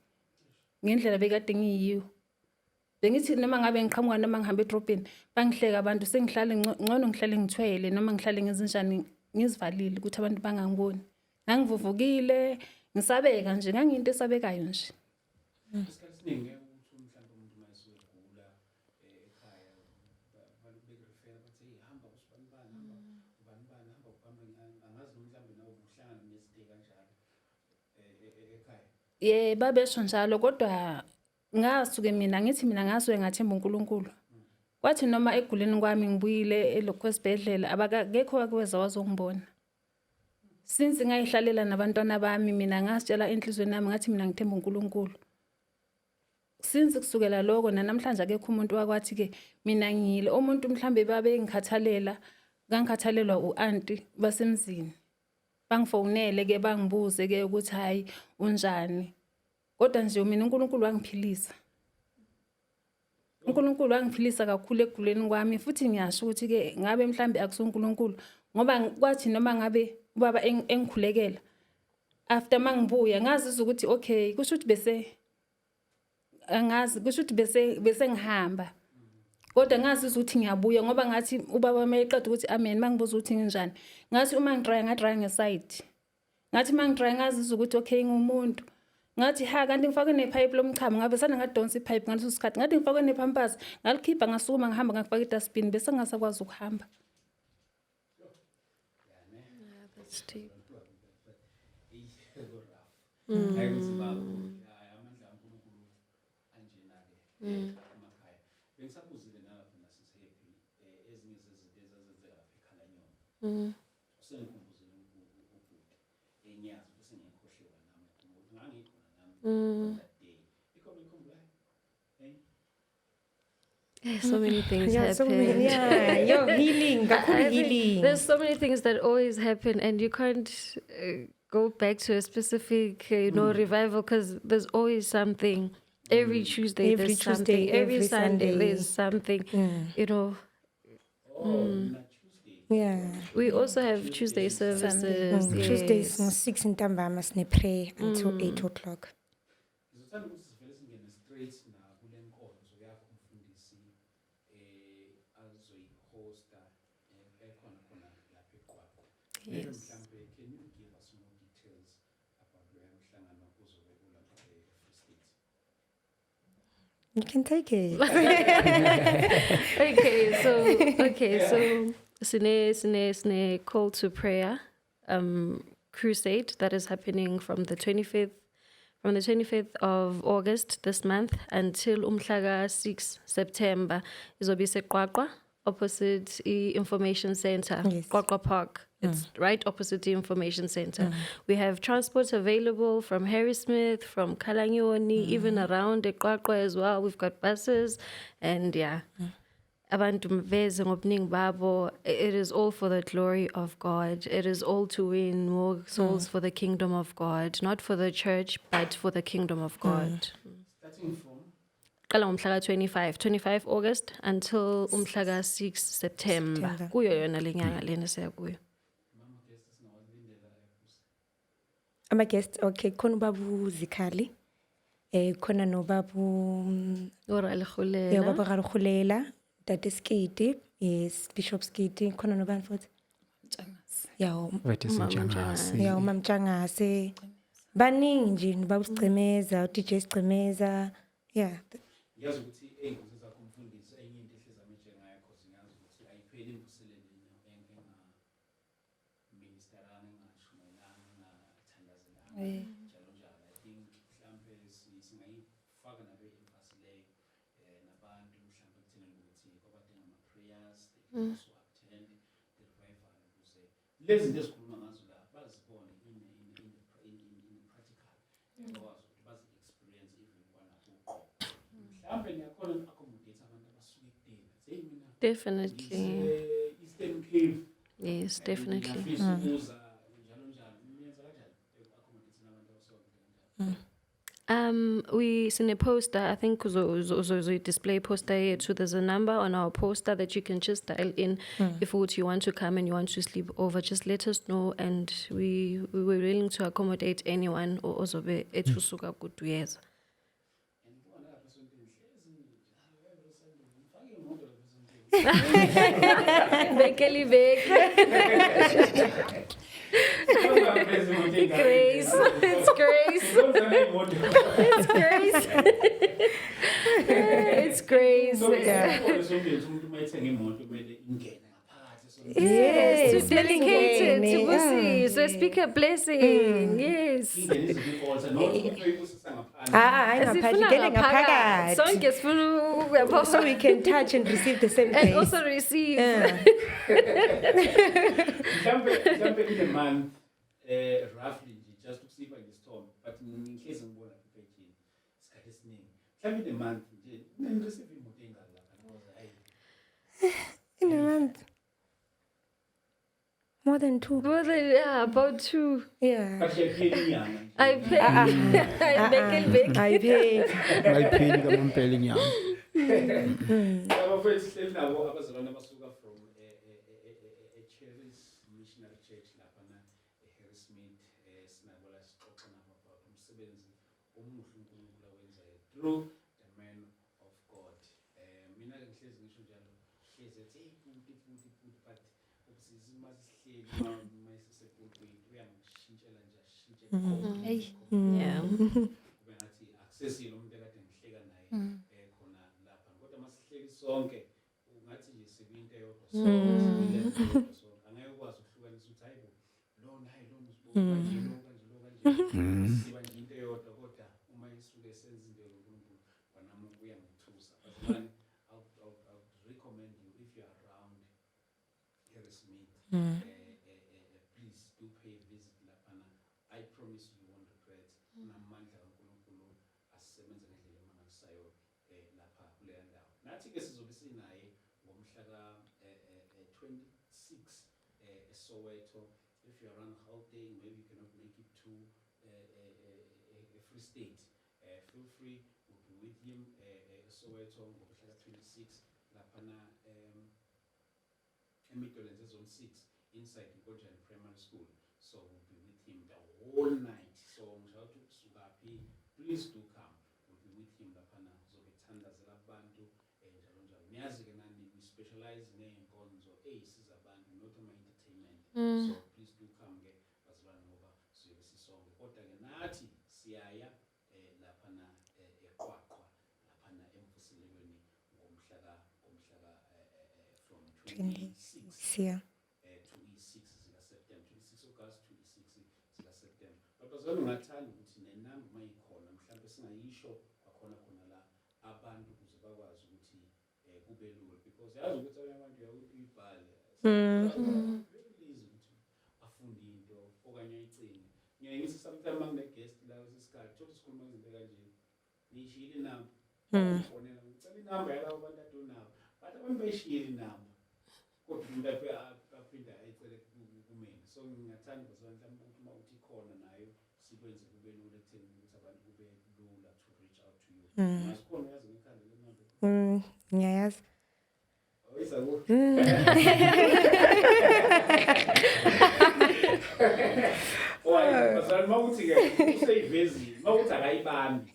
Ngendlela bekade ngiyiyo. Bengithi noma ngabe ngiqhamuka noma ngihamba edrobheni bangihleka abantu sengihlale ngcono ngihlale ngithwele noma ngihlale ngezinjani ngizivalile ukuthi abantu bangangiboni. Ngangivuvukile ngisabeka nje ngangiyinto esabekayo nje. Isikhathi siningi ukuthi mhlawumbe umuntu mayesegula ekhaya balubeke refer bathi hamba babesho njalo kodwa ngasuke mina ngithi mina ngasuke ngathemba uNkulunkulu. Kwathi noma eguleni kwami ngibuyile elokho esibhedlela abakekho wakweza wazongibona. Since ngayihlalela nabantwana bami mina ngasitshela enhlizweni nami ngathi mina ngithemba uNkulunkulu. Since kusukela lokho namhlanje akekho umuntu wakwathi ke mina ngiyile umuntu mhlambe babe ngikhathalela ngangikhathalelwa uanti basemzini. Bangifonele ke bangibuze ke ukuthi hayi unjani. Kodwa nje mina uNkulunkulu wangiphilisa. uNkulunkulu wangiphilisa kakhulu eguleni kwami futhi ngiyasho ukuthi ke ngabe mhlambe akusuNkulunkulu ngoba kwathi noma ngabe ubaba engikhulekela after mangibuya ngazizwa ukuthi okay kusho ukuthi kusho ukuthi bese ngihamba. Kodwa ngazizwa ukuthi ngiyabuya ngoba ngathi ubaba mayeqeda ukuthi amen mangibuza ukuthi nginjani. Ngathi uma ngidraya ngeside. Ngathi mangidraya ngazizwa ukuthi okay ngumuntu. Ngathi kanti ngifake nepipe lomchamo ngabe sana ngadonsa ipipe ngaleso sikhathi. Ngathi ngifake nepampers ngalikhipha ngasukuma ngihamba ngafaka idustbin bese ngasakwazi ukuhamba. That's deep. So many things Yeah, happen. so many, yeah, you're healing, I kakhulu think healing. there's so many things that always happen, and you can't go back to a specific, revival because there's always something. Every Tuesday, Every there's Tuesday, something. Every every Sunday, Sunday. there's something. Yeah. We also have Tuesday services. Tuesdays yes. 6 ntambama sine pray until 8 o'clock. Ngizothanda ukuthi sivele singene straight na kule nkonzo yakho umfundisi azoyihosta ekhona lapha eQwaqwa. Yes. Mhlambe can you give us more details about lo mhlangano ozobe ulapha eFree State? You can take it. Okay, so sine call to prayer crusade that is happening from the 25th of August this month until umhlaga 6 September. Izobe seQwaqwa opposite Information Center, Yes. Qwaqwa Park. It's right opposite the Information Center. We have transport available from Harrismith, from Kalanyoni, even around eQwaqwa as well. We've got buses and abantu mveze ngobuningi babo. It is all for the glory of God. It is all to win more souls for the kingdom of God, not for the church, but for the kingdom of God. Starting from Qala ngomhla 25 August until umhla 6 September. September. Kuyo yona lenyanga lena siya kuyo. Ama guests, okay, khona ubabu Zikhali. Khona nobabu Ora le yeah, khulela. ubaba Garuhulela, Dade Skiti, yes, Bishop Skiti, khona nobani futhi? Yeah, Vethi sinjangasi. yeah, uMam Mtshangase. Baningi nje ubaba Sicemeza, uDJ Sicemeza. Yeah. ngiyazi ukuthi ey'ngozi zakho umfundisi enye into ehlezi ametshe ngayo cause ngiyazi ukuthi ayipheli imvuselelo engaministeranga engashumayelanga engathandazelanga njalo njalo. I think mhlampe singayifaka nabe-emphasi leyo nabantu mhlampe kuthenele ukuthi kwabadinga ama-prayers they can also attend the revival ukuze lezi zinto esikhuluma ngazo la bazibone in practical bakwazi ukuthi bazi-experience even kwanakuqo. Mhlambe niyakhona uku-accommodate abantu abasuke kudeni. Say mina Definitely. Eastern Cape. Yes, definitely. Ngiyafisa ukuza njalo njalo. Niyenza kanjani uku-accommodate abantu abasuke kudeni? We seen a poster. I think uzo display poster here too. There's a number on our poster that you can just dial in if you want to come and you want to sleep over. Just let us know, and we were willing to accommodate anyone. Or ozobe etusuka kutuyeza. Bekeli bek. Grace. It's Grace. It's Grace. It's Grace. Yes, to dedicate it to Busisi. speak a blessing. Yes. Hayi ngaphandle, ngene ngaphakathi. Sonke sifuna So we can touch and receive the same and grace. also receive. Mhlambe in a month, roughly nje, just ukusiba ngesithombe, but ngihlezi ngibona epejini isikhathi esiningi. Mhlambe in a month nje, ngireceive imoto engaka lapha ngoba hayi. In a month. More than 2. More than, yeah, about 2. Yeah. But ngiyaphila inyanga nje. I pay. I make it big. I pay. Ayipheli kamampela inyanga. Abafowethu sihleli nabo abazalwane abasuka from Cherries Missionary Church lapha na eHarrismith, sinabo la sixoxa nabo about umsebenzi omuhle uNkulunkulu awenzayo through the man of God. Mina ke ngihlezi ngisho njalo, hlezi ethi futhi but ubusizi masihleli mayisesepulpit uyangishintshela nje ashintshe khona. Yeah. Kube ngathi accessile umuntu ekade ngihleka naye khona lapha kodwa masihleli sonke ungathi nje sikuyinto eyodwa so angeke ukwazi ukuhlukanisa ukuthi hayibo lo naye lo uzibona kanje lo kanje siba nje into eyodwa kodwa uma isuke senza into yoNkulunkulu kwanami kuyangithusa but I would recommend you if you are around Harrismith please do pay a visit laphana. I promise you won't regret. Namandla kaNkulunkulu asebenza ngendlela emangalisayo lapha kuleya ndawo. Nathi ke sizobe sinaye ngomhla ka 26 eSoweto. If you are around Gauteng, maybe you cannot make it to a Free State. Feel free, we'll be with him eSoweto ngomhla ka 26 laphana eMidlands Zone 6 inside Nkojane Primary School. So we'll be with him the whole night. So mshawuthi kusukapi, please do come. We'll be with him laphana zokuthandazela abantu njalo njalo. Niyazi ke nani we specialize ngeenkonzo ezisiza abantu not ama entertainment. So please do come ke bazalwane ngoba siyobe sisonke. Kodwa ke nathi siyaya laphana eQwaqwa laphana emvuselelweni ngomhla from 26 Yeah. to E6 zika September 26 August to E6 zika September. But bazalwane ngathanda ukuthi nenamba mayikhona mhlawumbe singayisho kwakhona khona la abantu ukuze bakwazi ukuthi kube lula because yazi ukuthi abanye abantu uyibhale very easy ukuthi afunde into okanye ayicinge. Ngiye ngithi sometimes mangine guest la kwesikhathi thola sikhuluma izinto kanje nishile inamba ufonela ngicela inamba yalabo bantu adonayo but abantu bayishiyile inamba kodwa umuntu aphinda ayicele kumina. So ngingathanda bazalwane mhlawumbe uma uthi khona nayo sikwenze kube lula ekutheni ukuthi abantu kube lula to reach out to you. Masikhona uyazi ngekhanda lenamba. Ngiyayazi. Oyizabo. Bazalwane mawuthi ke useyivezile mawuthi akayibambi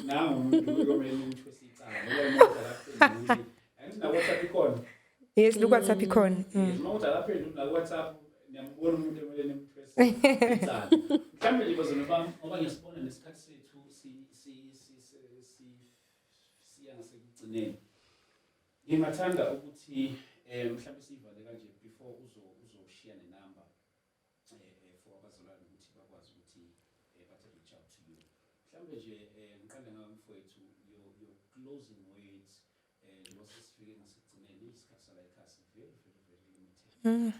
nangu umuntu komele umuntu wesicala ngoba umuntu akaphenduli. Angithi na WhatsApp ikhona. Yes, look what's up icon. Mawuthi akaphenduli na WhatsApp niyambona umuntu emele nimpress icala. Mhlawumbe nje bazalwane bami ngoba ngiyasibona nesikhathi sethu siya ngasekugcineni. Ngingathanda ukuthi mhlawumbe sivale kanje before uzoshiya nenamba for abazalwane ukuthi bakwazi ukuthi bathi reach out to you. Mhlawumbe nje ngiqale ngawe mfowethu your closing words njengoba sesifike ngasekugcineni isikhathi sala ekhasi very limited.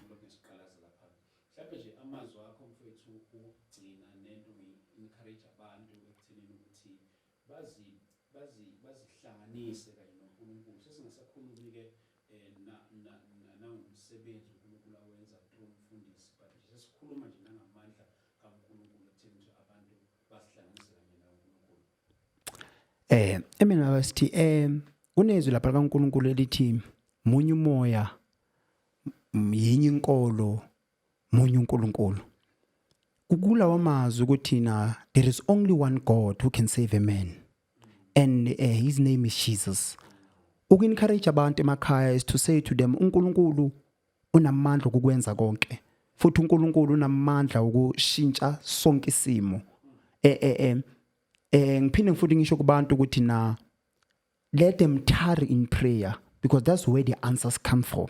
Lokho nesiqalaza lapha. Mhlawumbe nje amazwi akho mfowethu ukugcina nento encourage abantu ekuthenini ukuthi bazihlanganise kanye noNkulunkulu. Sesingasakhulumi ke nangomsebenzi uNkulunkulu awenza through umfundisi but nje sesikhuluma nje nangamandla kaNkulunkulu ekutheni ukuthi abantu basihlanganise kanye noNkulunkulu. Emina basithi kunezwi lapha kaNkulunkulu elithi munye umoya yinye inkolo munye uNkulunkulu. Kukulawa amazwi ukuthi na there is only one God who can save a man and his name is Jesus. Uku-encourage abantu emakhaya is to say to them uNkulunkulu unamandla ukukwenza konke futhi uNkulunkulu unamandla ukushintsha sonke isimo. Ngiphinde futhi ngisho kubantu ukuthi na let them tarry in prayer because that's where the answers come from.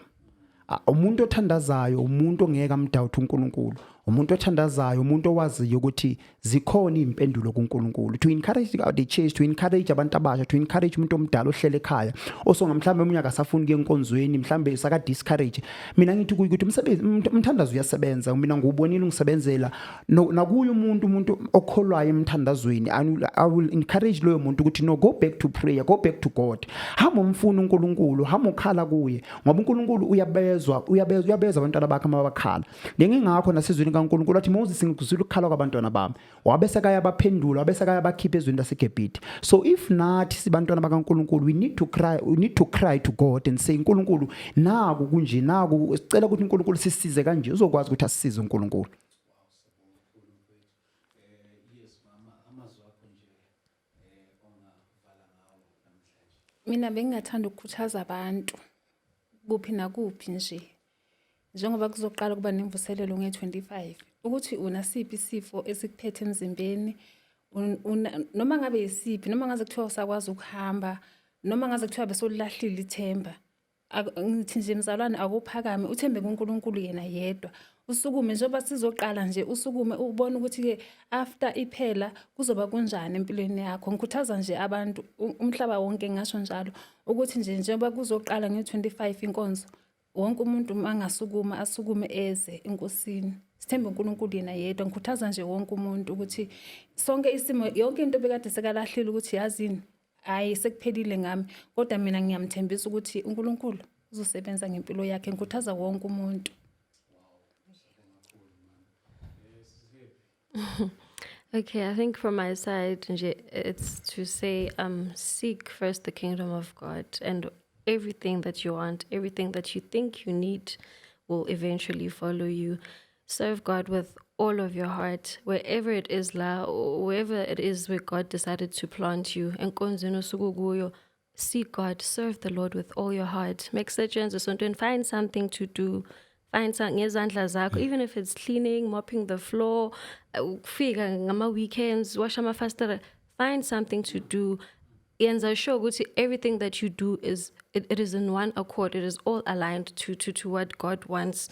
Umuntu othandazayo umuntu ongeke amdoubt uNkulunkulu umuntu othandazayo, umuntu owaziyo ukuthi zikhona impendulo kuNkulunkulu. To encourage the church, to encourage abantu abasha, to encourage umuntu omdala ohlele ekhaya osonga mhlambe unyaka asafuni ke enkonzweni, mhlambe saka discourage. Mina ngithi ukuthi umthandazo uyasebenza. Mina ngubonile ungisebenzela nakuyo umuntu okholwayo emthandazweni. I will encourage loyo muntu ukuthi no, go back to prayer, go back to God. Hamba umfuna uNkulunkulu, hamba ukhala kuye ngoba uNkulunkulu uyabeza abantwana bakhe mabakhala. Ngengingakho nasezweni kaNkulunkulu athi Moses ngikuzwile ukukhala kwabantwana bami. Wabese kaya baphendula, wabese kaya bakhipha ezweni laseGibhithe. So if nathi sibantwana bakaNkulunkulu, we need to cry to God and say uNkulunkulu naku kunje, naku sicela ukuthi uNkulunkulu sisize kanje, uzokwazi ukuthi asisize uNkulunkulu. Mina bengingathanda ukukhuthaza abantu kuphi nakuphi nje. Njengoba kuzoqala kuba nemvuselelo nge-25 ukuthi unasiphi isifo esikuphethe emzimbeni, noma ngabe yisiphi, noma ngaze kuthiwa usakwazi ukuhamba, noma ngaze kuthiwa besolahlile ithemba. Ngithi nje mzalwane akuphakame uthembe kuNkulunkulu yena yedwa. Usukume njengoba sizoqala nje, usukume ubone ukuthi ke after iphela kuzoba kunjani empilweni yakho. Ngikhuthaza nje abantu umhlaba wonke ngasho njalo ukuthi nje njengoba kuzoqala nge-25 inkonzo, wonke umuntu mangasukuma asukume eze enkosini. Sithembe uNkulunkulu yena yedwa. Ngikhuthaza nje wonke umuntu ukuthi sonke isimo, yonke into bekade sekalahlile ukuthi yazini hayi sekuphelile ngami, kodwa mina ngiyamthembisa ukuthi uNkulunkulu uzosebenza ngempilo yakhe. Ngikhuthaza wonke umuntu. Okay, I think from my side, nje, it's to say, seek first the kingdom of God, and everything that you want, everything that you think you need will eventually follow you. Serve God with all of your heart, wherever it is or wherever it is where God decided to plant you. Seek God, serve the Lord with all your heart. Make searches and find something to do. Find something, even if it's cleaning, mopping the floor, weekends, wash my faster. Find something to do. And I show everything that you do it is in one accord. It is all aligned to what God wants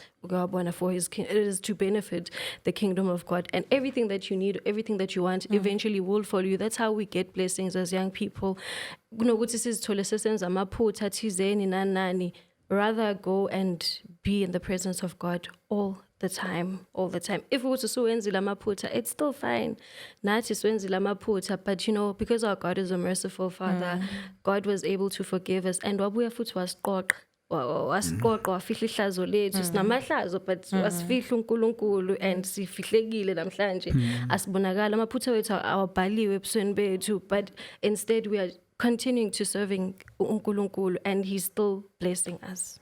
for His kingdom. It is to benefit the kingdom of God, and everything that you need, everything that you want, eventually will follow you. That's how we get blessings as young people. Rather go and be in the presence of God all the time. If it was so it's still fine. Not but because our God is a merciful Father, God was able to forgive us. And wabuya futhi wasiqoqa wafihla ihlazo lethu sinamahlazo, but wasifihla uNkulunkulu and sifihlekile namhlanje. Asibonakala amaphutha wethu awabhaliwe ebusweni bethu, but instead we are continuing to serving uNkulunkulu, and He's still blessing us.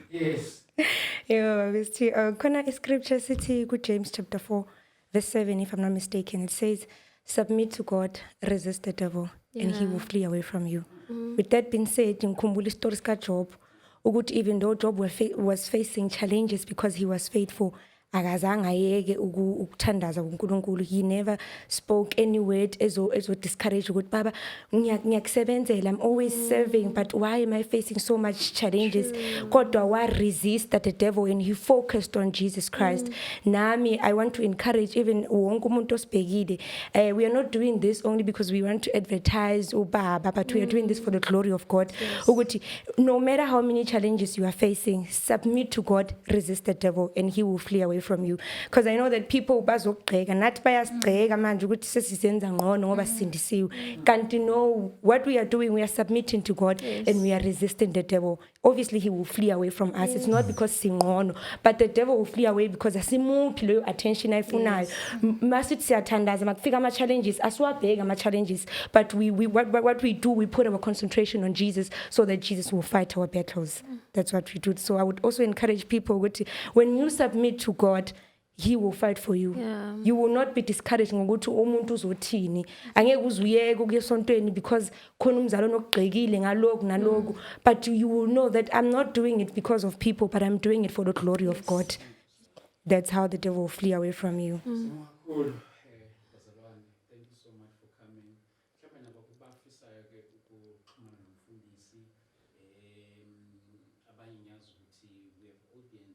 Yes. Kona scripture city good James chapter 4 verse 7, if I'm not mistaken, it says, submit to God, resist the devil, and he will flee away from you. With that being said, ngikhumbula stories ka Job, ukuthi even though Job was facing challenges because he was faithful, akazange ayeke ukuthandaza uNkulunkulu. He never spoke any word ezo discourage ukuthi baba ngiyakusebenzela, I'm always serving, but why am I facing so much challenges? Kodwa wa resist the devil, and he focused on Jesus Christ. Nami, I want to encourage even wonke umuntu osibhekile, we are not doing this only because we want to advertise ubaba, but we are doing this for the glory of God. Ukuthi no matter how many challenges you are facing, submit to God, resist the devil, and he will flee away from you. Because I know that people bazogqeka nathi bayasgqeka manje ukuthi sesizenza ngcono ngoba sindisiwe. Kanti no, what we are doing, we are submitting to God, and we are resisting the devil. Obviously he will flee away from us. It's not because singcono, but the devil will flee away because asimuphi leyo attention ayifunayo. Masithi siyathandaza makufika ama challenges, asiwabheka ama challenges, but what we do, we put our concentration on Jesus so that Jesus will fight our battles. That's what we do. So I would also encourage people, when you submit to God, He will fight for you. You will not be discouraged ngokuthi umuntu uzothini. Angeke uzuyeke ukuya esontweni because khona umzalwane ogqekile ngalokho nalokho, but you will know that I'm not doing it because of people, but I'm doing it for the glory of God. That's how the devil will flee away from you. Cool. Thank you so much for coming. Mhlawumbe nabakubafisayo ke ukuxhumana nomfundisi abanye ngiyazi ukuthi we have audience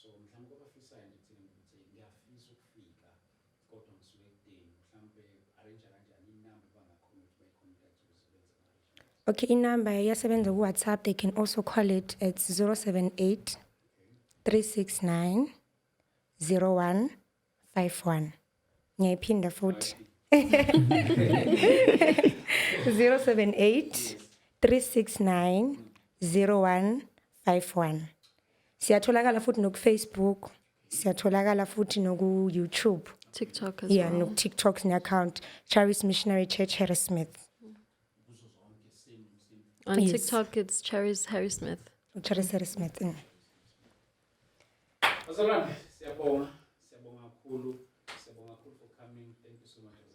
so mhlawumbe kwabafisayo nje thina ukuthi ngiyafisa ukufika kodwa ngisuke ekudeni mhlawumbe arrange kanjani inamba bangakhona ukuthi bayicontact ukuze benze ama-arrangements. Okay, inamba yasebenza ku-WhatsApp. They can also call it at 078 369 0151. Ngiyayiphinda futhi. 078 369 0151. Siyatholakala futhi no Facebook, siyatholakala futhi no YouTube. TikTok as Yeah, well. no TikTok ni account Charis Missionary Church Harrismith. On Yes. TikTok, it's Charis Harry Smith. Charis Harrismith. Bazalwane, siyabonga kakhulu for coming. Thank you so much.